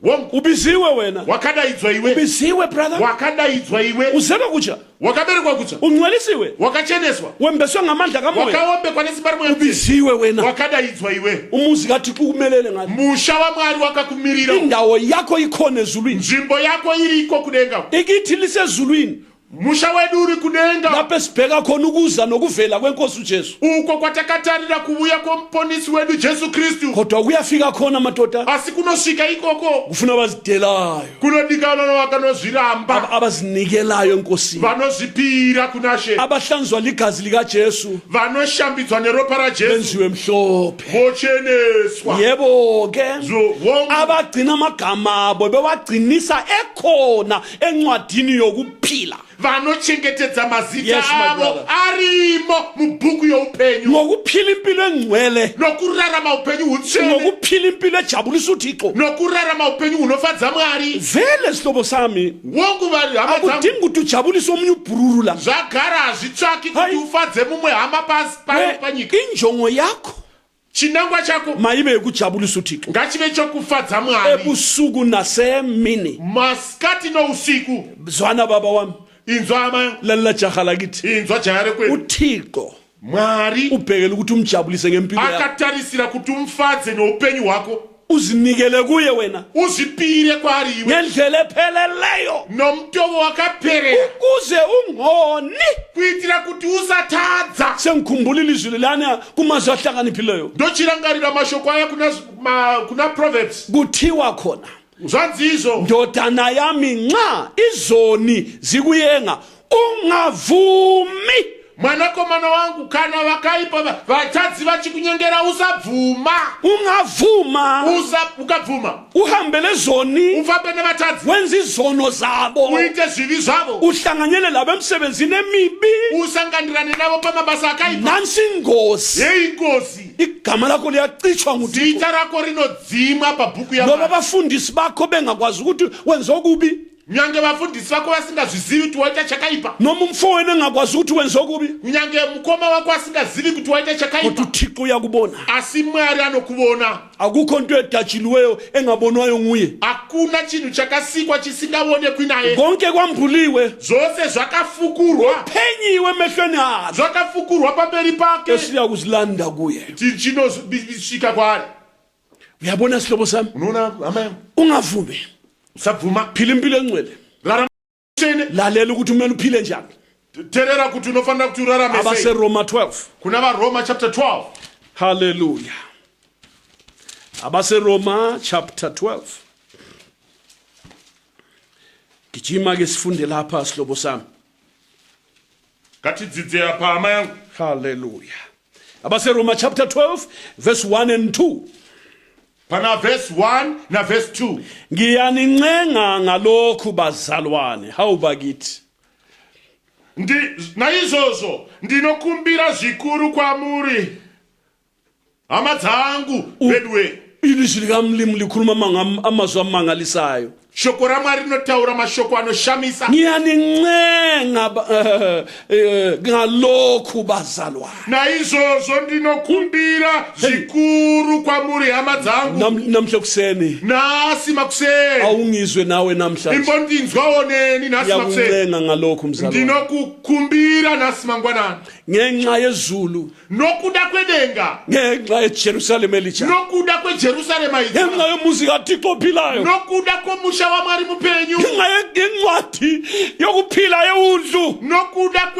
Speaker 2: Wongu
Speaker 1: Ubiziwe wena,
Speaker 2: wakadaidzwa iwe,
Speaker 1: ubiziwe brother,
Speaker 2: wakadaidzwa iwe,
Speaker 1: uzebe kutsha,
Speaker 2: wakaberekwa kutsva,
Speaker 1: ungcwelisiwe,
Speaker 2: wakacheneswa,
Speaker 1: wembeswe ngamandla kamoya.
Speaker 2: wakaombekwa nesimba rimwe mutsi,
Speaker 1: Ubiziwe wena,
Speaker 2: wakadaidzwa iwe.
Speaker 1: umuzi kaThixo ukumelele ngani.
Speaker 2: Musha waMwari wakakumirira,
Speaker 1: Indawo yakho ikhona ezulwini,
Speaker 2: nzvimbo yako iriko kudenga,
Speaker 1: ikithi lisezulwini,
Speaker 2: musha wedu uri kudenga,
Speaker 1: lapho esibheka khona ukuza nokuvela kwenkosi uJesu.
Speaker 2: uko kwatakatarira kuuya kwomuponesi wedu Jesu Kristu.
Speaker 1: Kodwa kuyafika khona madoda,
Speaker 2: Asi kunosvika ikoko
Speaker 1: kufuna abazidelayo,
Speaker 2: kunodikanwa nevakanozviramba,
Speaker 1: abazinikelayo enkosini,
Speaker 2: vanozvipira kuna She,
Speaker 1: abahlanzwa ligazi likaJesu,
Speaker 2: vanoshambidzwa neropa raJesu,
Speaker 1: benziwe mhlophe.
Speaker 2: vocheneswa.
Speaker 1: Yebo ke,
Speaker 2: Wongu
Speaker 1: abagcina amagama abo bewagcinisa ekhona encwadini yokuphila,
Speaker 2: vanochengetedza mazita
Speaker 1: Yes, my
Speaker 2: avo
Speaker 1: brother.
Speaker 2: arimo mubhuku youpenyu,
Speaker 1: ngokuphila impilo engcwele,
Speaker 2: nokurarama upenyu hutsvene,
Speaker 1: ngokuphila impilo ejabulisa uThixo.
Speaker 2: nokurarama upenyu hunofadza Mwari.
Speaker 1: Vele sihlobo sami,
Speaker 2: Wongu vari hama dzangu,
Speaker 1: akudingi ukuthi ujabulise omunye ubhururu la.
Speaker 2: zvagara hazvitsvaki kuti
Speaker 1: Hai.
Speaker 2: ufadze mumwe hama panyika.
Speaker 1: Injongo yakho
Speaker 2: Chinangwa chako
Speaker 1: mayibe yokujabulisa uThixo
Speaker 2: ngachive chokufadza Mwari
Speaker 1: ebusuku nasemini.
Speaker 2: masikati nousiku.
Speaker 1: Zwana baba wami,
Speaker 2: Inzwa ama,
Speaker 1: lalela jaha lakithi,
Speaker 2: inzwa jahare kwenu.
Speaker 1: uThixo
Speaker 2: Mwari
Speaker 1: ubhekela ukuthi umjabulise ngempilo yakho,
Speaker 2: akatarisira kuti umfadze noupenyu hwako,
Speaker 1: uzinikele kuye wena
Speaker 2: uzvipire kwaari iwe
Speaker 1: ngendlela epheleleyo,
Speaker 2: nomutovo wakaperera,
Speaker 1: ukuze ungoni.
Speaker 2: kuitira kuti usatadza.
Speaker 1: Sengikhumbula ilizwi lana kumazwi ahlakaniphileyo,
Speaker 2: Ndochirangarira mashoko aya kuna Proverbs.
Speaker 1: kuthiwa khona,
Speaker 2: Zvanzi izvo,
Speaker 1: ndodana yami nxa izoni zikuyenga ungavumi.
Speaker 2: mwanakomana wangu, kana vakaipa vatadzi vachikunyengera usabvuma.
Speaker 1: Ungavuma
Speaker 2: Ukabvuma
Speaker 1: uhambele zoni,
Speaker 2: ufambe nevatadzi,
Speaker 1: wenza izono zabo,
Speaker 2: uite zvivi zvavo,
Speaker 1: uhlanganyele labo emsebenzini emibi.
Speaker 2: usanganirane navo pamabasa akaipa.
Speaker 1: Nansi ingozi,
Speaker 2: Hei ngozi,
Speaker 1: igama lakho liyacitshwa nguThixo.
Speaker 2: zita rako rinodzimwa pabhuku
Speaker 1: Loba
Speaker 2: yaMwari.
Speaker 1: abafundisi bakho bengakwazi ukuthi wenza okubi,
Speaker 2: Kunyange vafundisi vako vasingazvizivi kuti waita chakaipa,
Speaker 1: noma umfowenu engakwazi ukuthi wenza okubi,
Speaker 2: kunyange mukoma wako asingazivi kuti waita
Speaker 1: kodwa
Speaker 2: chakaipa,
Speaker 1: uThixo uyakubona.
Speaker 2: asi Mwari anokuvona.
Speaker 1: Akukho nto edajiliweyo engabonwayo nguye.
Speaker 2: Hakuna chinhu chakasikwa chisingaonekwi naye.
Speaker 1: Konke kwambuliwe,
Speaker 2: Zvose zvakafukurwa,
Speaker 1: phenyiwe emehlweni akhe,
Speaker 2: zvakafukurwa pamberi pake,
Speaker 1: esiya kuzilanda kuye.
Speaker 2: chinosvika kwaari.
Speaker 1: Uyabona sihlobo sami,
Speaker 2: Unoona hama yangu,
Speaker 1: ungavumi,
Speaker 2: usabvuma,
Speaker 1: phila impilo engcwele,
Speaker 2: rarama chene,
Speaker 1: lalela ukuthi umele uphile njani.
Speaker 2: terera kuti unofanira kuti urarame sei.
Speaker 1: AbaseRoma 12,
Speaker 2: Kuna vaRoma chapter 12.
Speaker 1: haleluya. AbaseRoma chapter 12, gijima ke sifunde lapha sihlobo sami,
Speaker 2: Ngatidzidze apa hama yangu.
Speaker 1: haleluya. AbaseRoma chapter 12 verse 1 and 2.
Speaker 2: Pana verse 1 na verse 2.
Speaker 1: Ngiyanincenga ngalokhu bazalwane, hawu bakithi,
Speaker 2: Naizvozvo ndinokumbira zvikuru kwamuri, hama dzangu bedwe.
Speaker 1: ilizwi likamlimi likhuluma amazwi amangalisayo.
Speaker 2: shoko ramwari rinotaura mashoko anoshamisa.
Speaker 1: ngiyanincenga ngalokhu bazalwane.
Speaker 2: Naizvozvo ndinokumbira zvikuru kwamuri hama dzangu.
Speaker 1: Namhla kuseni
Speaker 2: Nasi makuseni
Speaker 1: awungizwe nawe namhlanje.
Speaker 2: imbondinzwawo neni nasi makuseni.
Speaker 1: Ngiyakuncenga ngalokhu mzalwane.
Speaker 2: Ndinokukumbira nasi mangwanani
Speaker 1: ngenxa yeZulu,
Speaker 2: nokuda kwedenga,
Speaker 1: ngenxa yeJerusalem elitsha,
Speaker 2: nokuda kweJerusalema itsha,
Speaker 1: ngenxa yomuzi kaThixo ophilayo,
Speaker 2: nokuda komusha wamwari mupenyu,
Speaker 1: ngenxa yencwadi yokuphila yewundlu,
Speaker 2: nokuda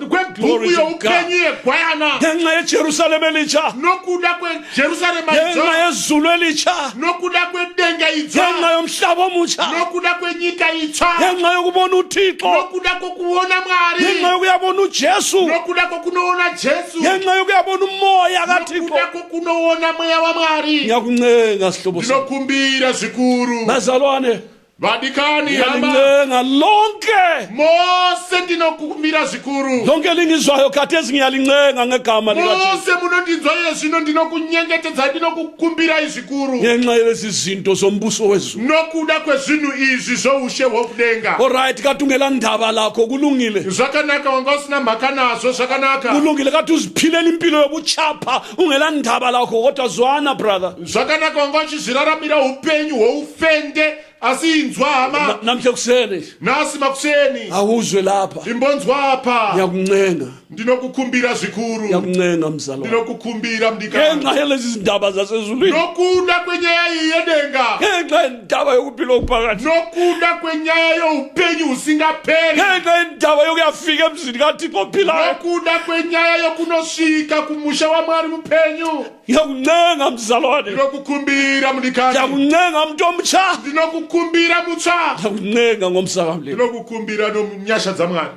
Speaker 2: kwebhuku youpenyu yegwayana,
Speaker 1: ngenxa yeJerusalem elitsha,
Speaker 2: nokuda kweJerusalema
Speaker 1: ngenxa
Speaker 2: itsha,
Speaker 1: yeZulu elitsha,
Speaker 2: nokuda kwedenga itsha,
Speaker 1: ngenxa yomhlaba omutsha,
Speaker 2: nokuda kwenyika itsha,
Speaker 1: ngenxa yokubona uThixo,
Speaker 2: nokuda kokuona mwari,
Speaker 1: ngenxa yokuyabona uJesu,
Speaker 2: nokuda kokunoona Jesu,
Speaker 1: ngenxa yokuyabona umoya kaThixo.
Speaker 2: nokuda kokunoona moya wamwari.
Speaker 1: Ngiyakuncenga sihlobo sami.
Speaker 2: Ndinokumbira zvikuru
Speaker 1: Bazalwane,
Speaker 2: vadikani hama
Speaker 1: ngiyalincenga lonke
Speaker 2: mose, ndinokukumbira zvikuru
Speaker 1: lonke lingizwayo khathesi ngiyalincenga ngegama likaJesu.
Speaker 2: mose munondinzwa iye zvino, ndinokunyengetedza, ndinokukumbira izvikuru
Speaker 1: ngenxa yalezi zinto zombuso wezulu.
Speaker 2: nokuda kwezvinhu izvi zvoushe hwokudenga.
Speaker 1: Alright, kathi ungela ndaba lakho kulungile.
Speaker 2: Zvakanaka, wanga usina mhaka nazvo, zvakanaka.
Speaker 1: Kulungile kathi uziphilela impilo yobuchapha ungela ndaba lakho, kodwa zwana brother.
Speaker 2: Zvakanaka wanga uchizviraramira upenyu hwoufende, asi inzwa hama
Speaker 1: Namhla kuseni
Speaker 2: nasi makuseni
Speaker 1: awuzwe lapha.
Speaker 2: imbonzwa apa.
Speaker 1: Ngiyakuncenga,
Speaker 2: Ndinokukumbira zvikuru,
Speaker 1: ngiyakuncenga mzalwane.
Speaker 2: ndinokukumbira mdikani,
Speaker 1: Ngenxa yalezi zindaba zasezulwini,
Speaker 2: nokuda kwenyaya iyi yedenga,
Speaker 1: ngenxa yendaba yokuphila okuphakathi,
Speaker 2: nokuda kwenyaya youpenyu husingapheri,
Speaker 1: ngenxa yendaba yokuyafika emzini kaThixo ophilayo.
Speaker 2: nokuda kwenyaya yokunosvika kumusha wamwari mupenyu.
Speaker 1: Ngiyakuncenga mzalwane,
Speaker 2: Ndinokukumbira mdikani,
Speaker 1: ngiyakuncenga mntu omtsha,
Speaker 2: ndinokukumbira mutsva,
Speaker 1: ngiyakuncenga ngomsakamlilo.
Speaker 2: ndinokukumbira nomnyasha dzamwari.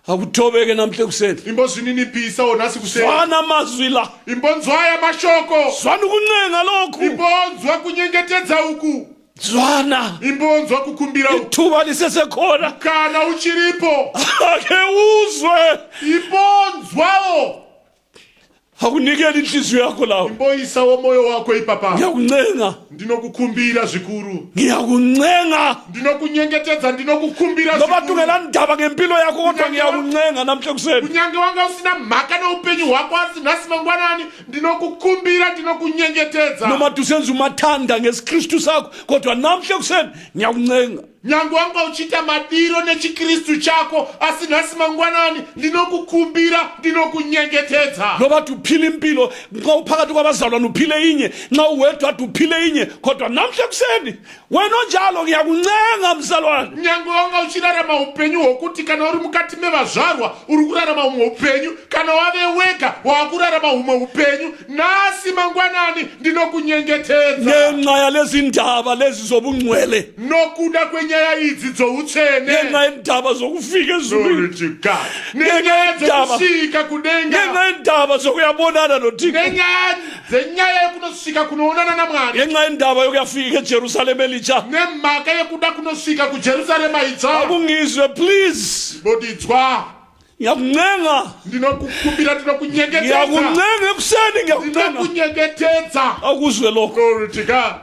Speaker 1: Akuthobeke namhla kuseni.
Speaker 2: Imbozvininipisa nasi kuseni,
Speaker 1: Zwana amazwi la,
Speaker 2: imbonzwaya mashoko,
Speaker 1: zwana ukuncenga lokhu,
Speaker 2: imbonzwa kunyengetedza uku,
Speaker 1: zwana
Speaker 2: imbonzwa kukumbira uku,
Speaker 1: ithuba lisesekhona.
Speaker 2: kana uchiripo,
Speaker 1: Ake uzwe,
Speaker 2: imbonzwawo,
Speaker 1: akunikela inhliziyo yakho lawo.
Speaker 2: imboyisawo moyo wako ipapa.
Speaker 1: Ngiyakuncenga,
Speaker 2: Ndinokukumbira zvikuru,
Speaker 1: ngiyakuncenga,
Speaker 2: ndinokunyengetedza, ndinokukumbira
Speaker 1: ngoba
Speaker 2: zvikuru.
Speaker 1: tungela ndaba ngempilo yakho, kodwa ngiyakuncenga namhla kuseni.
Speaker 2: Kunyange wanga usina mhaka noupenyu hwako, asi nhasi mangwanani ndinokukumbira, ndinokunyengetedza.
Speaker 1: Noma tusenza umathanda ngesiKristu sakho, kodwa namhla kuseni ngiyakuncenga.
Speaker 2: Nyange wanga uchiita madiro nechikristu chako, asi nhasi mangwanani ndinokukumbira, ndinokunyengetedza.
Speaker 1: Ngoba tuphila impilo, nxa uphakathi kwabazalwane uphile inye, nxa uwedwa uphile inye, kodwa namhla kuseni wena onjalo ngiyakuncenga mzalwane.
Speaker 2: Nyange wanga uchirarama upenyu hwokuti kana uri mukati mevazvarwa uri kurarama humwe upenyu, kana wave wega waakurarama humwe upenyu, nhasi mangwanani ndinokunyengetedza.
Speaker 1: Ngenxa yalezi ndaba lezi zobungcwele,
Speaker 2: Nokuda kwenyaya idzi dzoutsvene,
Speaker 1: ngenxa yendaba zokufika ezulwini,
Speaker 2: Glory to God. Nenyaya dzokusvika kudenga,
Speaker 1: ngenxa yendaba zokuyabonana noThixo,
Speaker 2: nenyaya dzenyaya yekunosvika kunoonana namwari,
Speaker 1: ngenxa yendaba yokuyafika eJerusalem elitsha.
Speaker 2: nemhaka yekuda kunosvika kujerusarema itsva.
Speaker 1: Akungizwe please,
Speaker 2: Boditswa,
Speaker 1: ngiyakuncenga,
Speaker 2: ndinokukumbira, ndinokunyengetedza,
Speaker 1: ngiyakuncenga ekuseni, ngiyakuncenga.
Speaker 2: ndinokunyengetedza.
Speaker 1: Akuzwe lokho,
Speaker 2: Glory to God.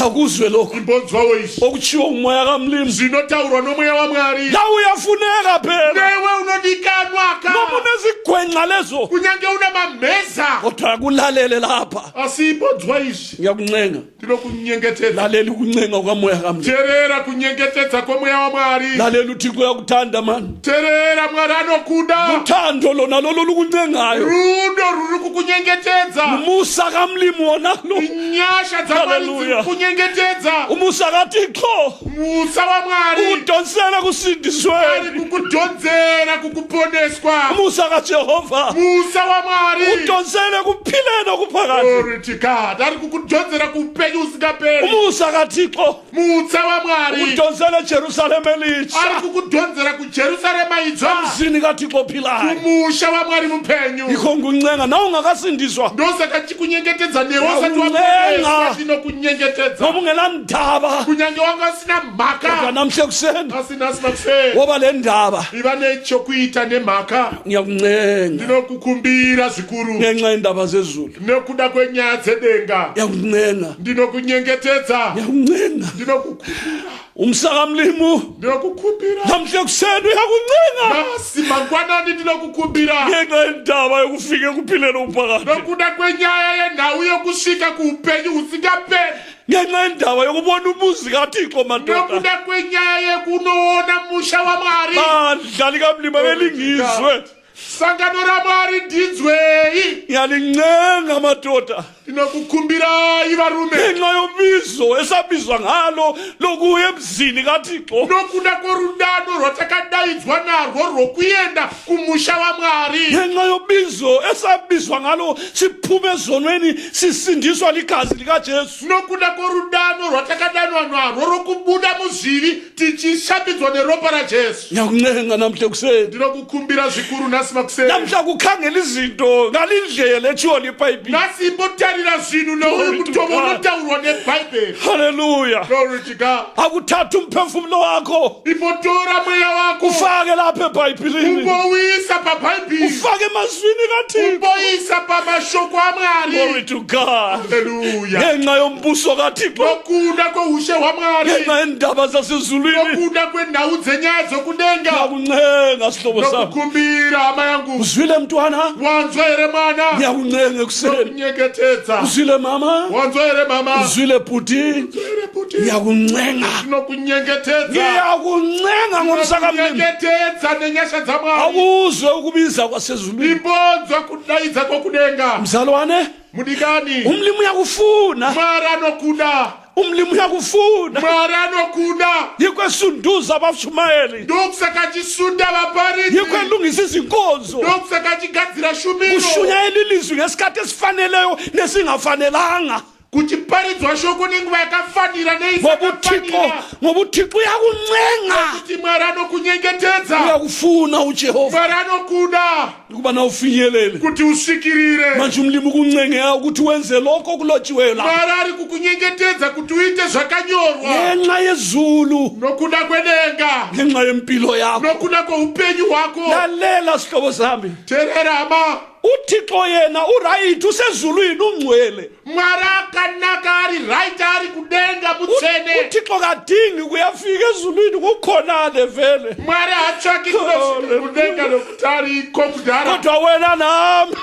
Speaker 1: akuzwe lokho
Speaker 2: Imbonzwawo izvi
Speaker 1: okutshiwo ngumoya kamlimi.
Speaker 2: zvinotaurwa nomweya wamwari.
Speaker 1: La uyafuneka phela,
Speaker 2: Newe unodikanwa ka,
Speaker 1: noma unezigwenxa lezo,
Speaker 2: kunyange una mamheza,
Speaker 1: kodwa akulalele lapha.
Speaker 2: asi imbonzwa izvi
Speaker 1: Ngiyakuncenga,
Speaker 2: ndinokunyengetedza.
Speaker 1: lalela ukuncenga kukamoya kamlimi.
Speaker 2: Teerera kunyengetedza kwomweya wamwari.
Speaker 1: Lalela uThixo uyakuthanda mani.
Speaker 2: Teerera mwari anokuda.
Speaker 1: Uthando lona lolo lukuncengayo,
Speaker 2: Rudo ruri kukunyengetedza.
Speaker 1: umusa kamlimi wona lo,
Speaker 2: Nyasha dzamwari
Speaker 1: Hallelujah.
Speaker 2: dziri kunyengetedza.
Speaker 1: umusa kaThixo
Speaker 2: Musa wamwari
Speaker 1: udonsela kusindisweni,
Speaker 2: ari kukudhonzera kukuponeswa.
Speaker 1: umusa kaJehova
Speaker 2: Musa wamwari
Speaker 1: udonsele kuphileni okuphakathi,
Speaker 2: Glory to God. Ari kukudhonzera kuupenyu usingaperi.
Speaker 1: umusa kaThixo
Speaker 2: Musa wamwari
Speaker 1: udonsele eJerusalem elitsha,
Speaker 2: ari kukudhonzera kujerusarema itsva,
Speaker 1: emzini kaThixo ophilayo.
Speaker 2: kumusha wamwari mupenyu.
Speaker 1: Yikho ngikuncenga nawe ungakasindiswa,
Speaker 2: Ndosaka chikunyengetedza newe usati
Speaker 1: ngiyakuncenga,
Speaker 2: waponeswa. ndinokunyengetedza
Speaker 1: ngoba ungenandaba
Speaker 2: kunyange wanga sina
Speaker 1: kodwa
Speaker 2: mhaka
Speaker 1: namhle kuseni
Speaker 2: asina simakuseni
Speaker 1: woba le ndaba
Speaker 2: iva nechokuita nemhaka
Speaker 1: ngiyakuncenga
Speaker 2: ndinokukumbira zvikuru
Speaker 1: ngenxa yendaba zezulu
Speaker 2: nekuda kwenyaya dzedenga
Speaker 1: ngiyakuncenga
Speaker 2: ndinokunyengetedza
Speaker 1: ngiyakuncenga
Speaker 2: ndinokukumbira
Speaker 1: umsakamlimu
Speaker 2: ndinokukumbira
Speaker 1: namhle kuseni uyakuncenga
Speaker 2: nasi mangwanani ndinokukumbira
Speaker 1: ngenxa yendaba yokufika ekuphileni uphakathi
Speaker 2: nokuda kwenyaya yenhau yokusvika kuupenyu husingaperi
Speaker 1: ngenxa yendaba yokubona umuzi kaThixo madoda
Speaker 2: nokuda kwenyaya yekunoona musha waMwari
Speaker 1: bandla likamlimi abelingizwe
Speaker 2: sangano raMwari ndinzwei
Speaker 1: ngiyalincenga madoda
Speaker 2: ndinokukumbirai varume
Speaker 1: ngenxa yobizo esabizwa ngalo lokuya emzini kaThixo
Speaker 2: nokuda kworudano rwatakadaidzwa narwo rwokuenda kumusha waMwari
Speaker 1: ngenxa yobizo esabizwa ngalo siphume ezonweni sisindiswa ligazi likaJesu
Speaker 2: nokuda kworudano rwatakadanwa narwo rokubuda muzvivi tichishambidzwa neropa raJesu
Speaker 1: ngiyakuncenga namhle kuseni
Speaker 2: ndinokukumbira zvikuru nhasi makuseni
Speaker 1: namhla kukhangela izinto ngalindlela etshiwo libhayibhili
Speaker 2: nhasi imbotarira zvinhu nouri mutomo unotaurwa nebhaibheri
Speaker 1: haleluya
Speaker 2: glory to God
Speaker 1: akuthatha umphefumulo wakho
Speaker 2: imbotora mweya wako
Speaker 1: ufake lapha ebhayibhilini
Speaker 2: umbouyisa pabhaibheri
Speaker 1: ufake emazwini kaThixo
Speaker 2: umboyisa pamashoko
Speaker 1: glory
Speaker 2: aMwari
Speaker 1: to God
Speaker 2: haleluya
Speaker 1: ngenxa yombuso kaThixo
Speaker 2: nokuda kweushe hwaMwari
Speaker 1: ngenxa yendaba zasezulwini
Speaker 2: nokuda kwenhau dzenyaya dzokudenga
Speaker 1: ngiyakuncenga sihlobo sami
Speaker 2: nokukumbira hama yangu
Speaker 1: uzwile mntwana
Speaker 2: wanzwa here mwana
Speaker 1: ngiyakuncenga ekuseni
Speaker 2: nokunyengetedza
Speaker 1: uzwile mama
Speaker 2: wanzwa here mama
Speaker 1: uzwile bhuti
Speaker 2: here bhuti
Speaker 1: ngiyakuncenga
Speaker 2: nokunyengetedza
Speaker 1: ngiyakuncenga ngomsakamlimi
Speaker 2: nokunyengetedza nenyasha dzaMwari
Speaker 1: akuzwe ukubiza kwasezulwini
Speaker 2: imbonzwa kudaidza kwokudenga
Speaker 1: mzalwane
Speaker 2: mudikani
Speaker 1: umlimi uyakufuna
Speaker 2: Mwari anokuda
Speaker 1: umlimi uyakufuna
Speaker 2: Mwari anokuda
Speaker 1: yikwesunduza abashumayeli
Speaker 2: ndokusaka chisunda vaparidzi
Speaker 1: yikwelungisa izinkonzo
Speaker 2: ndokusaka chigadzira shumiro
Speaker 1: kushunyayela ilizwi ngesikhathi esifaneleyo nesingafanelanga
Speaker 2: kuchiparidzwa shoko nenguva yakafanira neisakafanira
Speaker 1: ngoba uThixo uyakuncenga
Speaker 2: kuti Mwari anokunyengetedza
Speaker 1: uyakufuna uJehova
Speaker 2: Mwari anokuda
Speaker 1: ukuba nawufinyelele
Speaker 2: kuti usvikirire
Speaker 1: manje umlimi ukuncengeka ukuthi wenze lokho okulotshiweyo la
Speaker 2: Mwari ari kukunyengetedza kuti uite zvakanyorwa
Speaker 1: ngenxa yezulu
Speaker 2: nokuda kwedenga
Speaker 1: ngenxa yempilo yakho
Speaker 2: nokuda kweupenyu hwako
Speaker 1: lalela sihlobo sami
Speaker 2: tererama
Speaker 1: uThixo yena urayithi usezulwini ungcwele
Speaker 2: Mwari akanaka ari right ari kudenga mutsvene
Speaker 1: uThixo kadingi kuyafika ezulwini kukhonane vele
Speaker 2: Mwari hatsvaki kudenga nokuti ariko kudhara
Speaker 1: kodwa wena nami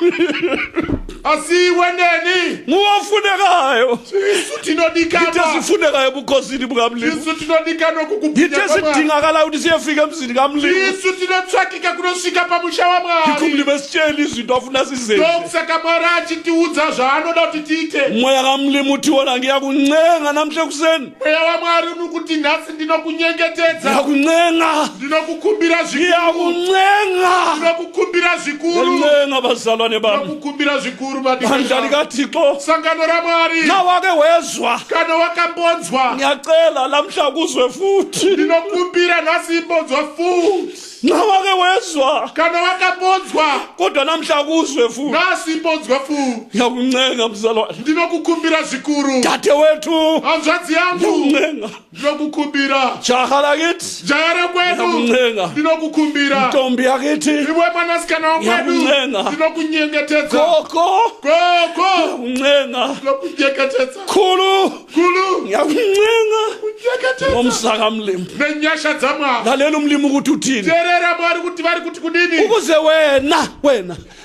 Speaker 2: asi iwe neni
Speaker 1: nguwafunekayo
Speaker 2: isu tinodikanwa
Speaker 1: yithe sifunekayo ebukhosini bukamlimi
Speaker 2: isu tinodikanwa
Speaker 1: yithe
Speaker 2: kukubhinya kwaMwari
Speaker 1: sidingakalayo ukuthi siyefika emzini kamlimi
Speaker 2: isu tinotsvakika kunosvika pamusha waMwari
Speaker 1: ikumlimi esitshela izinto afuna sizenze
Speaker 2: ndokusaka Mwari achitiudza zvaanoda kuti tiite
Speaker 1: moya kamlimi uthi wona ngiyakuncenga namhle kuseni
Speaker 2: mweya waMwari unokuti nhasi ndinokunyengetedza
Speaker 1: ngiyakuncenga
Speaker 2: ndinokukumbira zvikuru
Speaker 1: ngiyakuncenga
Speaker 2: ndinokukumbira zvikuru
Speaker 1: ngiyakuncenga bazalwane bami
Speaker 2: ndinokukumbira zvikuru
Speaker 1: bandla
Speaker 2: madikani
Speaker 1: likaThixo
Speaker 2: sangano raMwari
Speaker 1: nawake wezwa
Speaker 2: kana wakambonzwa
Speaker 1: ngiyacela lamhla kuzwe futhi
Speaker 2: ndinokumbira nhasi imbonzwa futi
Speaker 1: nawake wezwa
Speaker 2: kana wakambonzwa
Speaker 1: kodwa namhla kuzwe futhi
Speaker 2: nhasi imbonzwa futi
Speaker 1: ngiyakuncenga mzalwane
Speaker 2: ndinokukumbira zvikuru
Speaker 1: dade wethu
Speaker 2: hanzvadzi yangu
Speaker 1: ngiyakuncenga
Speaker 2: ndinokukumbira
Speaker 1: jaha lakithi
Speaker 2: jaya rekwedu
Speaker 1: ngiyakuncenga
Speaker 2: ndinokukumbira
Speaker 1: ntombi yakithi
Speaker 2: iwe mwanasikana wakwedu
Speaker 1: Ngiyakuncenga.
Speaker 2: ndinokunyengetedza
Speaker 1: gogo
Speaker 2: gogo
Speaker 1: ngiyakuncenga
Speaker 2: ndinokunyengetedza
Speaker 1: khulu
Speaker 2: kulu
Speaker 1: ngiyakuncenga
Speaker 2: kunyengetedza
Speaker 1: ngomsaka mlimi
Speaker 2: nenyasha dzaMwari
Speaker 1: lalela umlimi ukuthi uthini
Speaker 2: terera Mwari kuti vari kuti kudini
Speaker 1: ukuze wena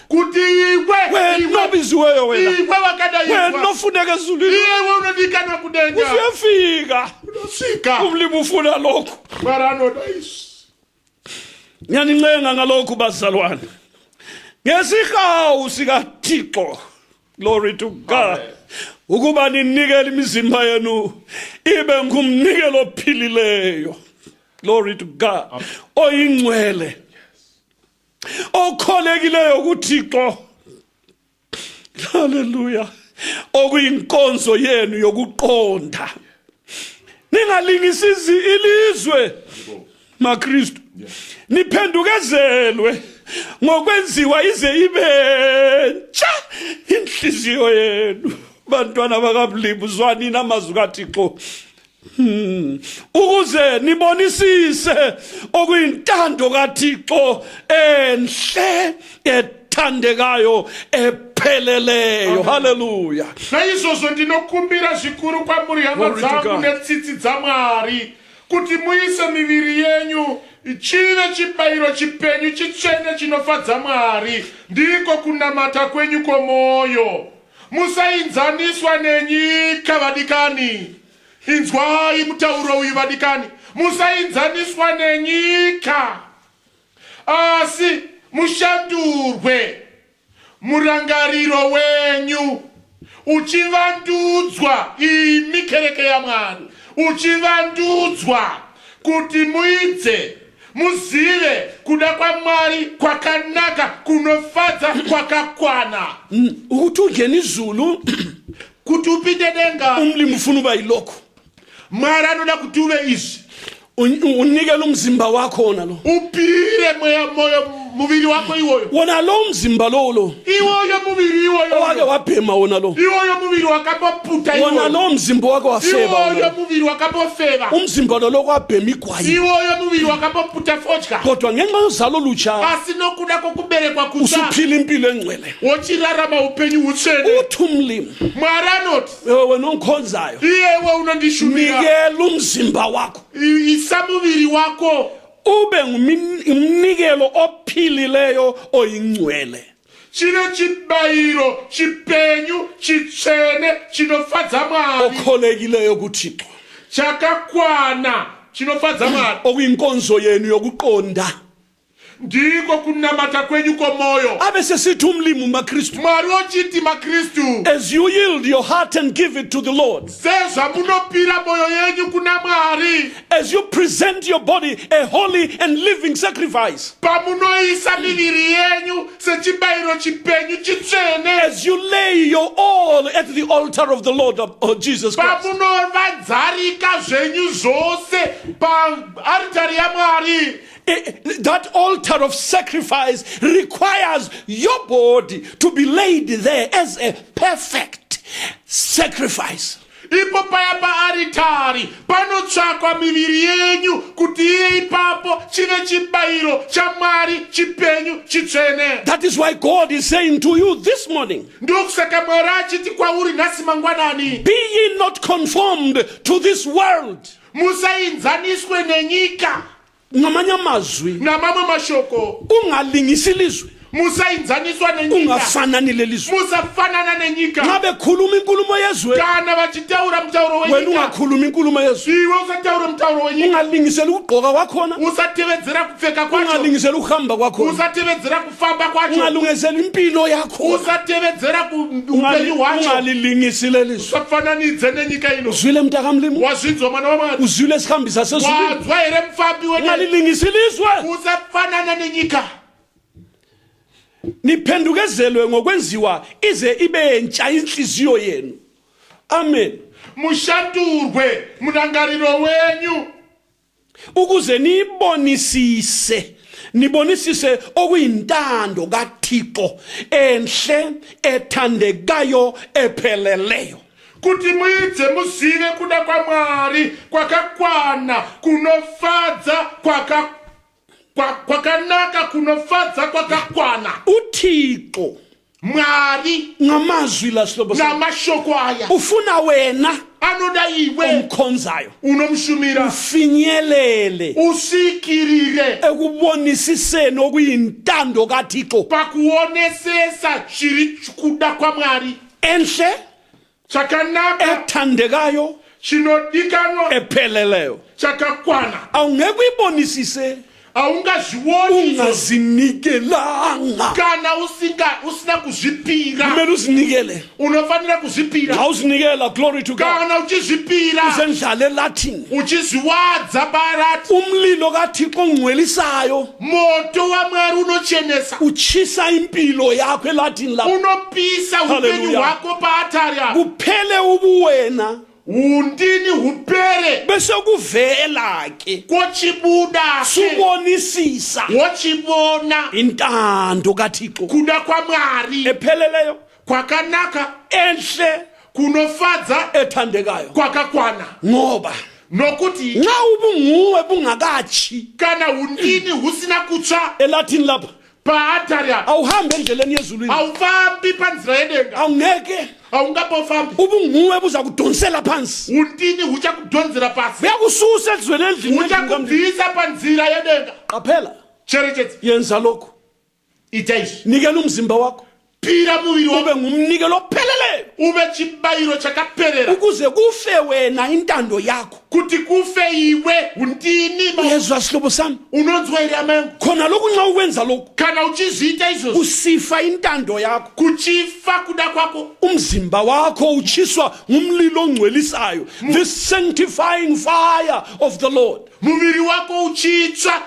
Speaker 2: kuti
Speaker 1: wena obiziweyo wena
Speaker 2: iwe
Speaker 1: wena
Speaker 2: wakadaizwa
Speaker 1: ofuneka ezulwini
Speaker 2: iwe unodikanwa kudenga
Speaker 1: uzuyafika
Speaker 2: unosvika
Speaker 1: umlimi ufuna lokho
Speaker 2: Mwari anoda izvi
Speaker 1: ngiyanincenga ngalokhu bazalwane ngesihawu sikaThixo glory to God ukuba ninikele imizimba yenu ibe ngumnikelo ophilileyo glory to God oyingcwele okholekileyo kuThixo haleluya okuyinkonzo yenu yokuqonda ningalingisizi ilizwe maKristu niphendukezelwe ngokwenziwa ize ibe ntsha inhliziyo yenu bantwana bakaBlimu zwanini amazwi kaThixo ukuze nibonisise okuyintando kaThixo enhle ethandekayo epheleleyo. Haleluya.
Speaker 2: Naizvozvo ndinokumbira zvikuru kwamuri hama dzangu netsitsi dzaMwari kuti muise miviri yenyu chive chibayiro chipenyu chitsvene chinofadza Mwari, ndiko kunamata kwenyu kwomwoyo. Musainzaniswa nenyika vadikani. Inzwai mutauro uyu vadikani. Musainzaniswa nenyika, asi mushandurwe murangariro wenyu uchivandudzwa, imi kereke yaMwari, uchivandudzwa kuti muidze muzive kuda kwaMwari kwakanaka kunofadza kwakakwana.
Speaker 1: Ukuthi ungene iZulu
Speaker 2: kuti upinde denga
Speaker 1: umlimi ufuna uba yilokho.
Speaker 2: Mwari anoda kuti uve izvi.
Speaker 1: Unikele umzimba wakho wona lo.
Speaker 2: Upire moyo muviri wako iwoyo.
Speaker 1: Wona lo mzimba lo.
Speaker 2: Iwoyo muviri iwoyo.
Speaker 1: Owake wabhema wona lo.
Speaker 2: Iwoyo muviri wakapoputa iwoyo.
Speaker 1: Wona lo mzimba wako wafeba wona.
Speaker 2: Iwoyo muviri wakapofeba.
Speaker 1: Umzimba lo kwabhema igwayi.
Speaker 2: Iwoyo muviri wakapoputa fotya.
Speaker 1: Kodwa ngenxa yozalo lutsha
Speaker 2: asinokuda kokuberekwa kutsha
Speaker 1: usuphila impilo engcwele.
Speaker 2: Wochirarama upenyu utsvene.
Speaker 1: Uthi umlimi
Speaker 2: Mwari anoti
Speaker 1: wena onkhonzayo
Speaker 2: iyewe unondishumira
Speaker 1: nikela umzimba wakho,
Speaker 2: isa muviri wako
Speaker 1: ube ngumnikelo ophilileyo oyingcwele.
Speaker 2: chine chibayiro chipenyu chitsvene chinofadza Mwari,
Speaker 1: okholekileyo kuThixo,
Speaker 2: chakakwana chinofadza Mwari,
Speaker 1: okuyinkonzo yenu yokuqonda,
Speaker 2: ndiko kunamata kwenyu kwomwoyo.
Speaker 1: abe sesithi umlimi maKristu,
Speaker 2: Mwari ochiti maKristu,
Speaker 1: as you yield your heart and give it to the Lord,
Speaker 2: sezva munopira moyo yenyu kuna Mwari,
Speaker 1: as you present your body a holy and living sacrifice,
Speaker 2: pamunoisa miviri yenyu sechibayiro chipenyu chitsvene,
Speaker 1: as you lay your all at the altar of the Lord of Jesus Christ,
Speaker 2: pamunovadzarika zvenyu zvose paaritari yaMwari.
Speaker 1: That altar of sacrifice requires your body to be laid there as a perfect sacrifice.
Speaker 2: Ipo paya paaritari panotsvakwa miviri yenyu kuti iye ipapo chive chibayiro chaMwari chipenyu chitsvene.
Speaker 1: That is why God is saying to you this morning,
Speaker 2: ndokusaka Mwari achiti kwauri nhasi mangwanani,
Speaker 1: be ye not conformed to this world.
Speaker 2: musainzaniswe nenyika.
Speaker 1: Ngamanye amazwi,
Speaker 2: namamwe mashoko,
Speaker 1: ungalingisi ilizwe,
Speaker 2: musainzaniswa nenyika,
Speaker 1: ungafanani lelizwe.
Speaker 2: musafanana nenyika.
Speaker 1: Ngabe khuluma inkulumo yezwe,
Speaker 2: kana vachitaura mutauro
Speaker 1: wena
Speaker 2: wenyika,
Speaker 1: ungakhuluma inkulumo yezwe.
Speaker 2: iwe usataura mutauro wenyika.
Speaker 1: Ungalingisela ukugqoka kwakhona,
Speaker 2: usatevedzera kupfeka kwacho,
Speaker 1: ungalingisela ukuhamba kwakhona,
Speaker 2: usatevedzera kufamba kwacho,
Speaker 1: ungalungisela impilo yakho,
Speaker 2: usatevedzera upenyu hwacho,
Speaker 1: ungalilingisi lelizwe.
Speaker 2: usafananidze nenyika ino.
Speaker 1: Uzwile mntakamlimu,
Speaker 2: wazvinzwa mwana waMwari?
Speaker 1: uzwile sikhambisa sezulu,
Speaker 2: wadzwa here mufambi wenyika?
Speaker 1: ungalilingisi ilizwe.
Speaker 2: usafanana nenyika.
Speaker 1: Niphendukezelwe ngokwenziwa ize ibe entsha inhliziyo yenu. Amen.
Speaker 2: mushandurwe murangariro wenyu
Speaker 1: Ukuze nibonisise okuyintando kaThixo enhle ethandekayo epheleleyo.
Speaker 2: kuti muidze muzive kuda kwaMwari kwakakwana kunofadza kwakanaka kunofadza kwakakwana.
Speaker 1: uThixo
Speaker 2: Mwari
Speaker 1: ngamazwi la sihlobo
Speaker 2: namashoko aya
Speaker 1: ufuna wena
Speaker 2: anoda iwe
Speaker 1: omkhonzayo
Speaker 2: unomshumira
Speaker 1: ufinyelele
Speaker 2: usikirire
Speaker 1: ekubonisiseni okuyintando kaThixo
Speaker 2: pakuonesesa chiri kuda kwaMwari
Speaker 1: enhle
Speaker 2: chakanaka
Speaker 1: ethandekayo
Speaker 2: chinodikanwa
Speaker 1: epheleleyo.
Speaker 2: chakakwana.
Speaker 1: Awungeke uyibonisise
Speaker 2: aungazvioni
Speaker 1: ungazinikelanga.
Speaker 2: kana usina kuzvipira.
Speaker 1: Kumele uzinikele.
Speaker 2: unofanira kuzvipira.
Speaker 1: Awuzinikela, glory to God,
Speaker 2: kana uchizvipira
Speaker 1: uzendlale eLatin,
Speaker 2: uchizviwadza parati
Speaker 1: umlilo kaThixo ongcwelisayo
Speaker 2: moto waMwari unochenesa
Speaker 1: uchisa impilo yakho eLatin lapho,
Speaker 2: unopisa upenyu
Speaker 1: Hallelujah.
Speaker 2: hwako paatari apo.
Speaker 1: kuphele ubuwena
Speaker 2: undini hupere
Speaker 1: bese kuvela ke
Speaker 2: kochibuda
Speaker 1: subonisisa
Speaker 2: wochibona
Speaker 1: intando kaThixo
Speaker 2: kuda kwaMwari
Speaker 1: epheleleyo
Speaker 2: kwakanaka
Speaker 1: enhle
Speaker 2: kunofadza
Speaker 1: ethandekayo
Speaker 2: kwakakwana
Speaker 1: ngoba
Speaker 2: nokuti
Speaker 1: nxa ubunguwe bungakachi
Speaker 2: kana undini husina kutsha
Speaker 1: elathini lapha
Speaker 2: paatari
Speaker 1: awuhambe endleleni yezulwini
Speaker 2: awufambi panzira yedenga
Speaker 1: awungeke
Speaker 2: awungapofambi
Speaker 1: ubunguwe buza kudonsela phansi
Speaker 2: undini huchakudonzera pasi
Speaker 1: buyakususa ezweni endlini
Speaker 2: huchakubvisa panzira yedenga
Speaker 1: qaphela
Speaker 2: cherechedzi
Speaker 1: yenza lokhu
Speaker 2: ita izvi
Speaker 1: nikela umzimba wakho
Speaker 2: pira muviri
Speaker 1: ube
Speaker 2: wako
Speaker 1: ngumnikelo opheleleyo
Speaker 2: uve chibayiro chakaperera
Speaker 1: ukuze kufe wena intando yakho
Speaker 2: kuti kufe iwe undini
Speaker 1: uyezwa sihlobo sami
Speaker 2: unonzwa iri amengu
Speaker 1: khona lokhu nxa ukwenza lokhu
Speaker 2: kana uchizviita izvozvo
Speaker 1: usifa intando yakho
Speaker 2: kuchifa kuda kwako
Speaker 1: umzimba wakho uchiswa ngumlilo ongcwelisayo the sanctifying fire of the Lord
Speaker 2: muviri wako uchitsva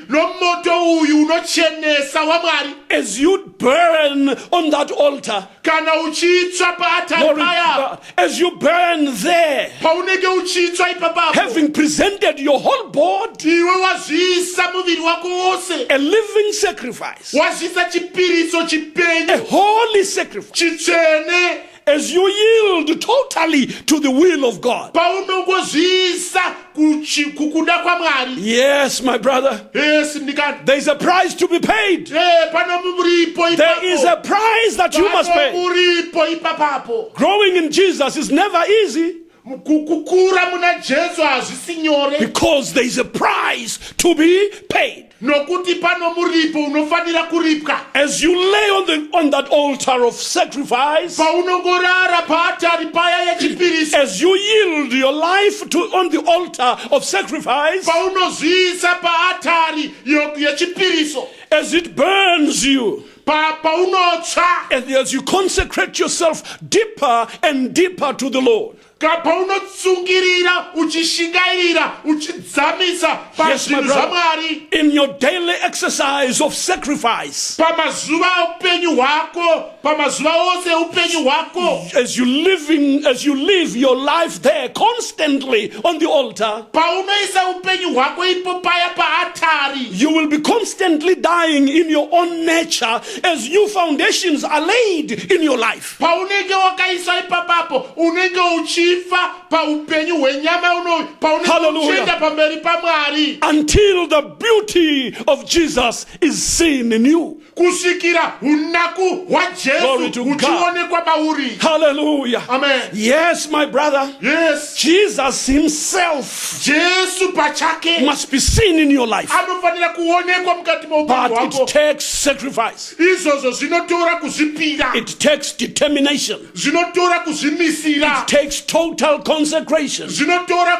Speaker 2: nomoto uyu unochenesa wamwari
Speaker 1: as you burn on that altar
Speaker 2: kana uchitsva paatari
Speaker 1: glory to
Speaker 2: paya
Speaker 1: God, as you burn there
Speaker 2: paunenge uchitsva ipapapo
Speaker 1: having presented your whole body
Speaker 2: iwe wazviisa muviri wako wose
Speaker 1: a living sacrifice
Speaker 2: wazviisa chipiriso
Speaker 1: a
Speaker 2: chipenyu
Speaker 1: holy sacrifice
Speaker 2: chitsvene
Speaker 1: as you yield totally to the will of God.
Speaker 2: paunongozviisa kukuda kwamwari
Speaker 1: Yes, my brother,
Speaker 2: yes ndikati
Speaker 1: there is a price to be paid.
Speaker 2: pano muripo
Speaker 1: There is a price that you must pay.
Speaker 2: muripo ipapapo
Speaker 1: Growing in Jesus is never easy
Speaker 2: kukura muna jesu hazvisi nyore
Speaker 1: because there is a price to be paid.
Speaker 2: nokuti pano muripo unofanira kuripwa
Speaker 1: As you lay on that altar of sacrifice,
Speaker 2: paunongorara paatari paya yechipiriso
Speaker 1: as you yield your life on the altar of sacrifice,
Speaker 2: paunozviisa paatari yechipiriso
Speaker 1: as it burns you,
Speaker 2: paunotsva
Speaker 1: and as you consecrate yourself deeper and deeper to the Lord.
Speaker 2: paunotsungirira uchishingairira uchidzamisa
Speaker 1: Yes, my
Speaker 2: pazvinhu
Speaker 1: brother.
Speaker 2: zvamwari
Speaker 1: In your daily exercise of sacrifice,
Speaker 2: pamazuva upenyu hwako pamazuva ose upenyu hwako
Speaker 1: as you live your life there constantly on the altar,
Speaker 2: paunoisa upenyu hwako ipo paya paatari
Speaker 1: you will be constantly dying in your own nature as new foundations are laid in your life.
Speaker 2: paunenge wakaiswa ipapapo unenge uchifa paupenyu hwenyama unoyu paunenge
Speaker 1: Hallelujah.
Speaker 2: uchienda pamberi pamwari
Speaker 1: Until the beauty of Jesus is seen in you.
Speaker 2: kusvikira unaku
Speaker 1: Glory
Speaker 2: hwajesu
Speaker 1: to God.
Speaker 2: huchionekwa pauri
Speaker 1: Hallelujah.
Speaker 2: amen
Speaker 1: Yes, my brother,
Speaker 2: yes
Speaker 1: Jesus himself
Speaker 2: jesu pachake
Speaker 1: must be seen in your life.
Speaker 2: anofanira kuonekwa mukati meupenyu
Speaker 1: But it
Speaker 2: hwako
Speaker 1: takes sacrifice.
Speaker 2: izvozvo zvinotora kuzvipira
Speaker 1: It takes determination.
Speaker 2: zvinotora kuzvimisira
Speaker 1: It takes total consecration.
Speaker 2: zvinotora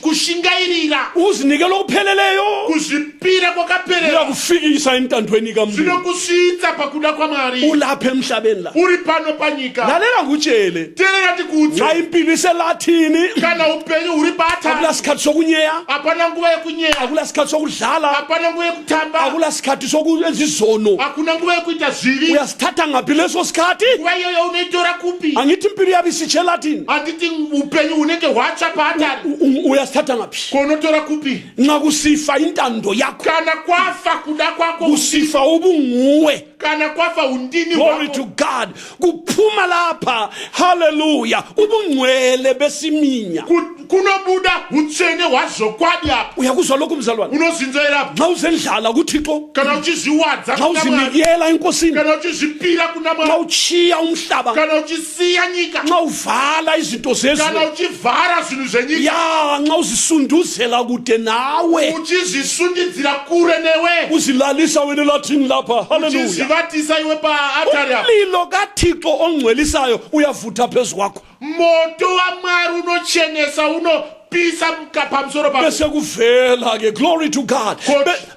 Speaker 2: kushingairira
Speaker 1: Uzinikela upheleleyo
Speaker 2: kuzvipira kwakaperera
Speaker 1: uyakufikisa entandweni kaMlungu.
Speaker 2: zvinokusvitsa pakuda kwamwari
Speaker 1: Ulapha emhlabeni la.
Speaker 2: uri pano panyika
Speaker 1: Lalela ngutshele.
Speaker 2: teerera tikudze
Speaker 1: Nxa impilo iselathini,
Speaker 2: kana upenyu huri paatari
Speaker 1: akulasikhathi sokunyeya,
Speaker 2: hapana nguva yekunyeya
Speaker 1: akulasikhathi sokudlala,
Speaker 2: hapana nguva yekutamba
Speaker 1: akulasikhathi sokwenza izono.
Speaker 2: hakuna nguva yekuita zvivi
Speaker 1: Uyasithatha ngaphi leso sikhathi?
Speaker 2: nguva iyoyo unoitora kupi
Speaker 1: Angithi impilo yabo isitshelethini.
Speaker 2: handiti upenyu hunenge hwatsva paatari
Speaker 1: Uyasithatha ngaphi?
Speaker 2: konotora kupi
Speaker 1: Nxa kusifa intando yakho,
Speaker 2: kana kwafa kuda kwako
Speaker 1: kusifa ubunguwe.
Speaker 2: kana kwafa undini
Speaker 1: Glory to
Speaker 2: hwako
Speaker 1: God. Kuphuma lapha. Hallelujah. Ubungcwele besiminya.
Speaker 2: kunobuda utsvene hwazvokwadi apo
Speaker 1: Uyakuzwa lokhu mzalwane?
Speaker 2: unozinzoerapo
Speaker 1: Nxa uzendlala kuThixo,
Speaker 2: kana uchizviwadza
Speaker 1: nxa
Speaker 2: kuna mwari
Speaker 1: uzinikela enkosini,
Speaker 2: kana uchizvipira kuna
Speaker 1: nxa
Speaker 2: mwari
Speaker 1: uchiya umhlaba,
Speaker 2: kana uchisiya nyika
Speaker 1: nxa uvala izinto
Speaker 2: kana
Speaker 1: zezwe,
Speaker 2: uchivhara zvinhu zvenyika
Speaker 1: ya nxa uzisunduzela kude nawe,
Speaker 2: uchizvisundidzira kure newe
Speaker 1: uzilalisa wena elathini lapha. Hallelujah.
Speaker 2: uchizvivatisa iwe paatari apo
Speaker 1: Umlilo kaThixo ongcwelisayo uyavutha phezu kwakho.
Speaker 2: moto wamwari unochenesa unopisa pamusoro pako
Speaker 1: Bese kuvela ke, glory to God.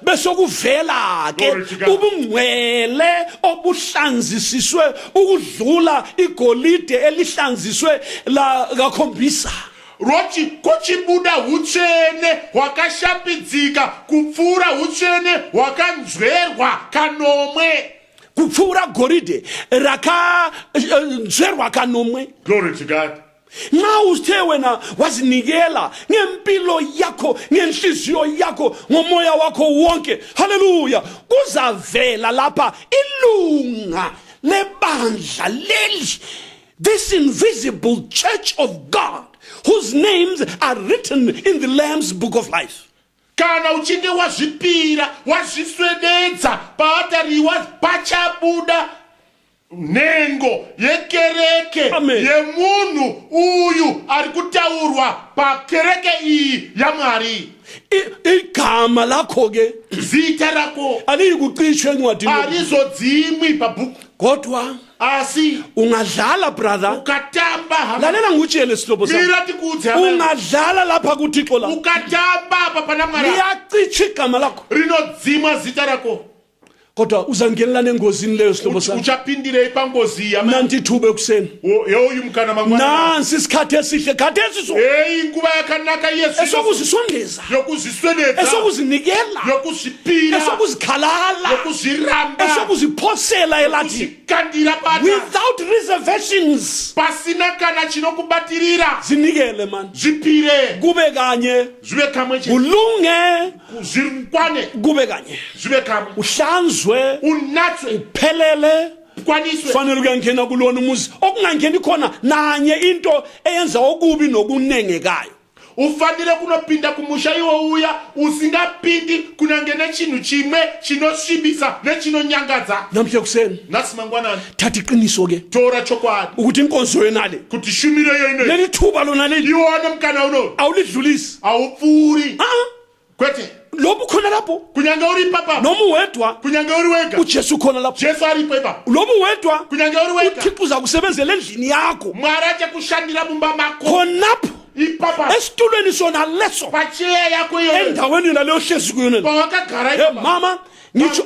Speaker 1: Bese kuvela ke
Speaker 2: Glory to God.
Speaker 1: ubungcwele obuhlanzisiswe ukudlula igolide elihlanziswe la kakhombisa.
Speaker 2: roti kuchibuda utsvene hwakashambidzika kupfuura utsvene hwakanzverwa kanomwe
Speaker 1: Kupfuura goridhe rakanzverwa kanomwe.
Speaker 2: glory to God
Speaker 1: Nxa uthe wena wazinikela ngempilo yakho, ngenhliziyo yakho, ngomoya wakho wonke, haleluya, kuzavela lapha ilunga lebandla leli this invisible church of God, whose names are written in the Lamb's book of life.
Speaker 2: Kana uchinge wazvipira, wazviswededza, paatariwa pachabuda nengo yekereke yemunhu uyu ari kutaurwa pakereke iyi yaMwari.
Speaker 1: Igama lakho ke
Speaker 2: Zita rako
Speaker 1: alikucishwe encwadini,
Speaker 2: arizodzimwi pabhuku,
Speaker 1: kodwa
Speaker 2: asi
Speaker 1: ungadlala brother,
Speaker 2: ukatamba hama.
Speaker 1: lalela ngutshele sihlobo sami,
Speaker 2: Mira tikudze hama.
Speaker 1: ungadlala lapha kuThixo la,
Speaker 2: Ukatamba apa pana Mwari,
Speaker 1: liyacitsha igama lakho,
Speaker 2: rinodzimwa zita rako,
Speaker 1: kodwa uzangenelana engozini leyo sihlobo sami.
Speaker 2: uchapindire pangozi yama.
Speaker 1: Nanti ithuba ekuseni,
Speaker 2: Yoyu mkana mangwana,
Speaker 1: nansi isikhathi esihle, khathi esiso
Speaker 2: hey nguba yakanaka Yesu,
Speaker 1: esokuzisondeza,
Speaker 2: yokuziswededza,
Speaker 1: esokuzinikela,
Speaker 2: yokuzipira,
Speaker 1: esokuzikhalala,
Speaker 2: yokuziramba,
Speaker 1: esokuziphosela elathi,
Speaker 2: yokuzikandira pata,
Speaker 1: without reservations.
Speaker 2: pasina kana chinokubatirira.
Speaker 1: Zinikele man,
Speaker 2: Zvipire,
Speaker 1: kube kanye,
Speaker 2: zvive kamwe chete,
Speaker 1: ulunge
Speaker 2: zvirukwane,
Speaker 1: kube kanye,
Speaker 2: zvive kamwe,
Speaker 1: uhlanzwe
Speaker 2: unatswe,
Speaker 1: phelele.
Speaker 2: kwaniswe.
Speaker 1: Fanele uyangena kulona umuzi, okungangeni khona nanye into eyenza okubi nokunengekayo.
Speaker 2: Ufanire kunopinda kumusha iwo uya, usingapindi kunangena chinhu chimwe chinosvibisa nechinonyangadza.
Speaker 1: Namhla kuseni
Speaker 2: Nasi mangwanani,
Speaker 1: thatha iqiniso ke
Speaker 2: tora chokwadi,
Speaker 1: ukuthi inkonzo yenale
Speaker 2: kuti shumire yene,
Speaker 1: leli thuba lona leli
Speaker 2: iwona mkana uno,
Speaker 1: awulidlulisi.
Speaker 2: awupfuri, kwete,
Speaker 1: Lobu khona lapho,
Speaker 2: kunyanga uri papa,
Speaker 1: noma uwedwa
Speaker 2: kunyanga uri wega,
Speaker 1: uJesu khona lapho,
Speaker 2: Jesu aripo ipa,
Speaker 1: lobu uwedwa
Speaker 2: kunyanga uri wega,
Speaker 1: uThixo uzakusebenzela endlini yakho
Speaker 2: Mwari achakushandira mumba mako,
Speaker 1: khonapho
Speaker 2: ipapa,
Speaker 1: esitulweni sona leso,
Speaker 2: pacheya yako yoyo,
Speaker 1: endaweni naleyo hlezi kuyona.
Speaker 2: pawakagara
Speaker 1: Hey
Speaker 2: ipa,
Speaker 1: mama,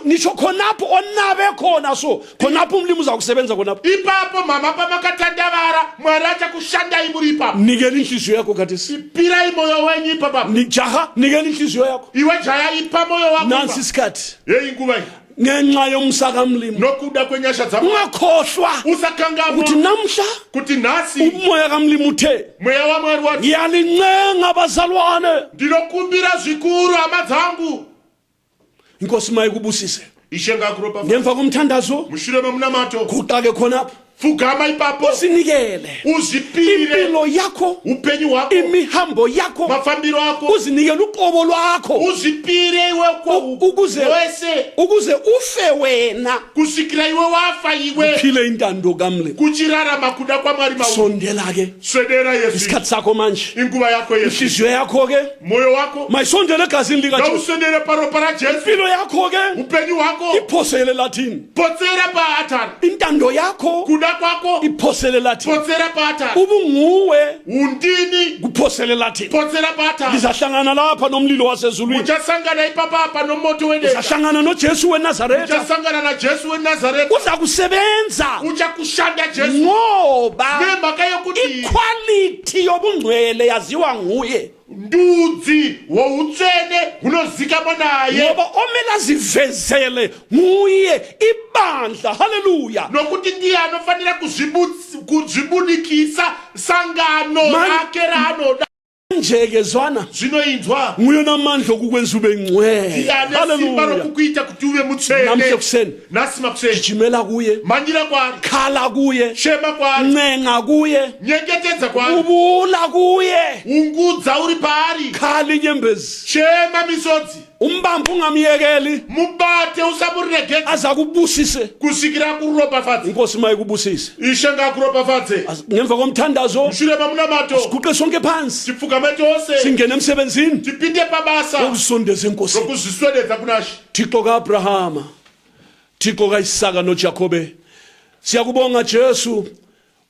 Speaker 1: ngisho khonapho onabe khona, so khonapho umlimi uzakusebenza khonapho.
Speaker 2: ipapo mama pamakatandavara, Mwari achakushanda imuri ipa,
Speaker 1: Nikela inhliziyo yakho kathesi,
Speaker 2: ipira imoyo wenyu ipapa,
Speaker 1: jaha, nikela inhliziyo yakho.
Speaker 2: iwe jaya ipa moyo wako
Speaker 1: Nansi
Speaker 2: ipa.
Speaker 1: isikhathi
Speaker 2: Yeyi nguba iyi,
Speaker 1: ngenxa yomsaka mlimi,
Speaker 2: nokuda kwenyasha dzako,
Speaker 1: ungakhohlwa
Speaker 2: usakangamo,
Speaker 1: ukuthi namhla
Speaker 2: kuti nasi
Speaker 1: umoya kamlimi uthe,
Speaker 2: mweya wa Mwari wati,
Speaker 1: ngiyalincenga bazalwane,
Speaker 2: ndinokumbira zvikuru hama dzangu,
Speaker 1: inkosi mayikubusise.
Speaker 2: Ishe ngakuropa,
Speaker 1: Ngemva komthandazo
Speaker 2: mushure memunamato,
Speaker 1: kuqake khonapho
Speaker 2: fugama ipapo,
Speaker 1: uzinikele
Speaker 2: uzipire
Speaker 1: impilo yakho,
Speaker 2: upenyu wako,
Speaker 1: imihambo yakho,
Speaker 2: mafambiro ako,
Speaker 1: uzinikele uqobo lwakho,
Speaker 2: uzipire iwe
Speaker 1: ukuze ufe wena,
Speaker 2: kusvikira iwe wafa iwe,
Speaker 1: phile intando kamlimi.
Speaker 2: kuchirarama kuda kwaMwari mauri.
Speaker 1: Sondela ke
Speaker 2: Swedera Yesu,
Speaker 1: isikhathi sakho manje,
Speaker 2: inguva yako Yesu,
Speaker 1: inhliziyo yakho ke
Speaker 2: moyo wako
Speaker 1: mayisondele egazini likaJesu,
Speaker 2: ngauswedere paropa raJesu,
Speaker 1: impilo yakho ke
Speaker 2: upenyu wako
Speaker 1: iphosele lathini,
Speaker 2: potsera paatari,
Speaker 1: intando yakho
Speaker 2: kuda kwako
Speaker 1: iphosele lathini,
Speaker 2: potsera paatari,
Speaker 1: ubunguwe
Speaker 2: undini
Speaker 1: kuphosele lathini.
Speaker 2: potsera paatari,
Speaker 1: Lizahlangana lapha nomlilo wasezulwini,
Speaker 2: uchasangana ipapa apa nomoto wendenga,
Speaker 1: uzahlangana noJesu weNazaretha,
Speaker 2: uchasangana na Jesu weNazaretha,
Speaker 1: uza kusebenza
Speaker 2: uchakushanda Jesu,
Speaker 1: ngoba
Speaker 2: nemhaka yokuti
Speaker 1: iquality yobungcwele yaziwa nguye,
Speaker 2: ndudzi woutsvene hunozikamwa naye,
Speaker 1: ngoba omele azivezele nguye ibandla. Haleluya.
Speaker 2: nokuti ndiye anofanira kuzvibudikisa sangano rake raanoda.
Speaker 1: Njeke zwana
Speaker 2: Zvinoinzwa,
Speaker 1: nguye namandla okukwenza ube ngcwele.
Speaker 2: ndiye ane simba
Speaker 1: Haleluya.
Speaker 2: rokukuita kuti uve
Speaker 1: Namhla
Speaker 2: mutsvene.
Speaker 1: kuseni
Speaker 2: Nasi makuseni,
Speaker 1: jimela kuye,
Speaker 2: manyira kwari,
Speaker 1: khala kuye,
Speaker 2: shema kwari,
Speaker 1: ncenga kuye,
Speaker 2: nyengetedza kwari,
Speaker 1: ubula kuye,
Speaker 2: ungudza uri paari,
Speaker 1: khala inyembezi,
Speaker 2: shema misodzi,
Speaker 1: umbambo ungamyekeli,
Speaker 2: mubate usamuregedza
Speaker 1: aza kubusise.
Speaker 2: kusvikira kuropafadze.
Speaker 1: Inkosi mayikubusise.
Speaker 2: Ishe ngakuropafadze.
Speaker 1: Ngemva komthandazo
Speaker 2: Mushure mamunamato,
Speaker 1: guqe sonke phansi,
Speaker 2: tipfugame tose,
Speaker 1: singene emsebenzini
Speaker 2: tipinde pabasa
Speaker 1: okusondeza enkosi.
Speaker 2: rokuzviswededza kunashi.
Speaker 1: Thixo kaAbrahama, Thixo kaIsaka noJakobe, siyakubonga Jesu,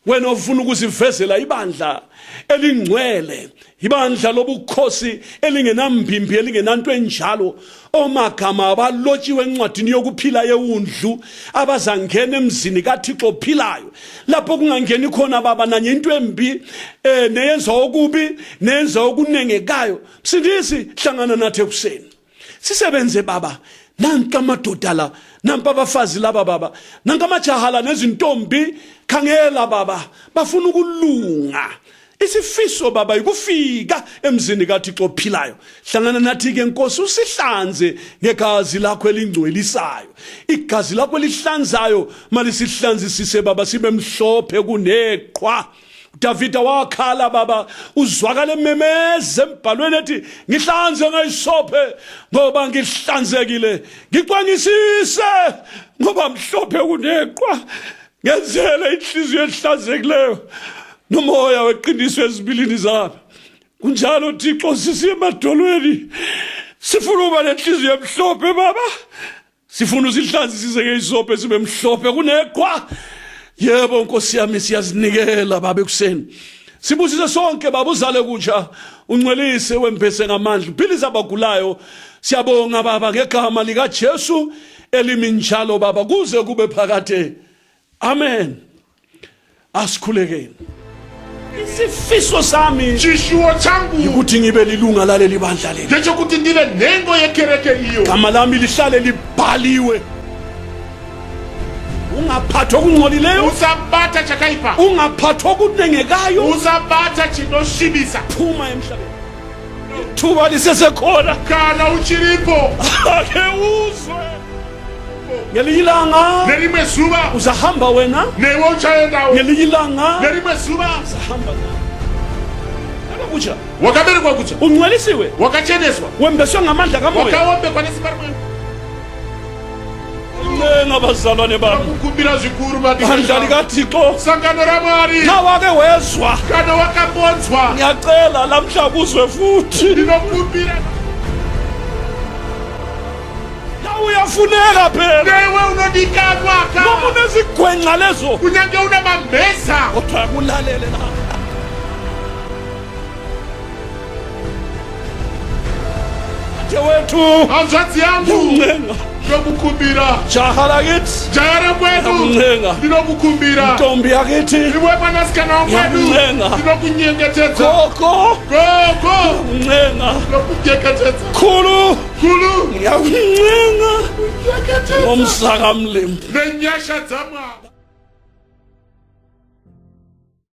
Speaker 1: wena ofuna ukuzivezela ibandla elingcwele, ibandla lobukhosi elingenambimbi elingenanto enjalo, omagama abalotshiwe encwadini yokuphila yewundlu, abazangena emzini kaThixo ophilayo, lapho kungangeni khona baba nanye into embi neyenza okubi neyenza okunengekayo. Msindisi, hlangana nathi ekuseni sisebenze baba, nanka amadoda la, nampa abafazi laba baba, nanka amajaha la nezintombi, khangela baba, bafuna ukulunga isifiso baba ikufika emzini kaThixo ophilayo. Hlangana nathi ke Nkosi usihlanze ngegazi lakho elingcwelisayo. Igazi lakho elihlanzayo malisihlanzisise baba sibe mhlophe kuneqhwa. Davida wakhala baba uzwakala memeze embhalweni ethi ngihlanze ngayisophe ngoba ngihlanzekile, ngiqwangisise ngoba mhlophe kuneqhwa, ngenzele inhliziyo ehlanzekileyo nomoya weqiniso ezibilini zami. Kunjalo Thixo sisiye emadolweni sifuna uba nenhliziyo emhlophe baba, sifuna usihlanzisise ngeyisophe sibe mhlophe kuneqhwa. Yebo Nkosi yami siyazinikela baba ekuseni. Sibusise sonke baba uzale kutsha, ungcwelise wembese ngamandla, uphilise abagulayo. Siyabonga baba ngegama lika Jesu elimi njalo baba kuze kube phakade. Amen. Asikhulekeni. Isifiso sami
Speaker 2: chishuwo changu
Speaker 1: ukuthi ngibe lilunga laleli bandla leli.
Speaker 2: ngecho kuti ndibe nengo yekereke iyo.
Speaker 1: Gama lami lihlale libhaliwe. Ungaphathwa kungcolileyo,
Speaker 2: usabata chakaipa,
Speaker 1: ungaphathwa kunengekayo,
Speaker 2: usabata chinoshibisa.
Speaker 1: Phuma emhlabeni. Thuba lisesekhona
Speaker 2: kana uchiripo
Speaker 1: ake uzwe. Ngelilanga
Speaker 2: nelimwe zuba
Speaker 1: uzahamba wena,
Speaker 2: newe uchayendawo.
Speaker 1: ngelilanga
Speaker 2: nelimwe zuba
Speaker 1: uzahamba kutsha.
Speaker 2: wakabere kwa kutsha,
Speaker 1: Ungcwelisiwe,
Speaker 2: wakacheneswa,
Speaker 1: wembeswe ngamandla kamoya.
Speaker 2: wakaombe kwa nesibarwe.
Speaker 1: Ngabazalwane bami
Speaker 2: kukumbira zvikuru
Speaker 1: bandla likaThixo
Speaker 2: sangano ramwari
Speaker 1: nawake wezwa
Speaker 2: kana wakambonzwa,
Speaker 1: ngiyacela lamhla kuzwe futhi.
Speaker 2: ndinokumbira
Speaker 1: Nawe uyafuneka phela,
Speaker 2: newe unodikanwa ka
Speaker 1: ngoba unezigwenxa lezo
Speaker 2: kunyange unamameza
Speaker 1: kodwa kulalele la. Ate wethu
Speaker 2: hanzvadzi yangu
Speaker 1: uncenga
Speaker 2: ndinokukumbira,
Speaker 1: jaha lakithi
Speaker 2: jaya kwedu
Speaker 1: uncenga,
Speaker 2: ndinokukumbira,
Speaker 1: ntombi yakithi
Speaker 2: iwe mwanasikana wekwedu
Speaker 1: Nyakuncenga.
Speaker 2: ndinokunyengetedza,
Speaker 1: gogo
Speaker 2: gogo
Speaker 1: uncenga,
Speaker 2: ndinokunyeketedza,
Speaker 1: khulu
Speaker 2: khulu
Speaker 1: ngiyakuncenga
Speaker 2: nyeketedza
Speaker 1: ngomsaka mlimbi.
Speaker 2: nenyasha dzamwaba.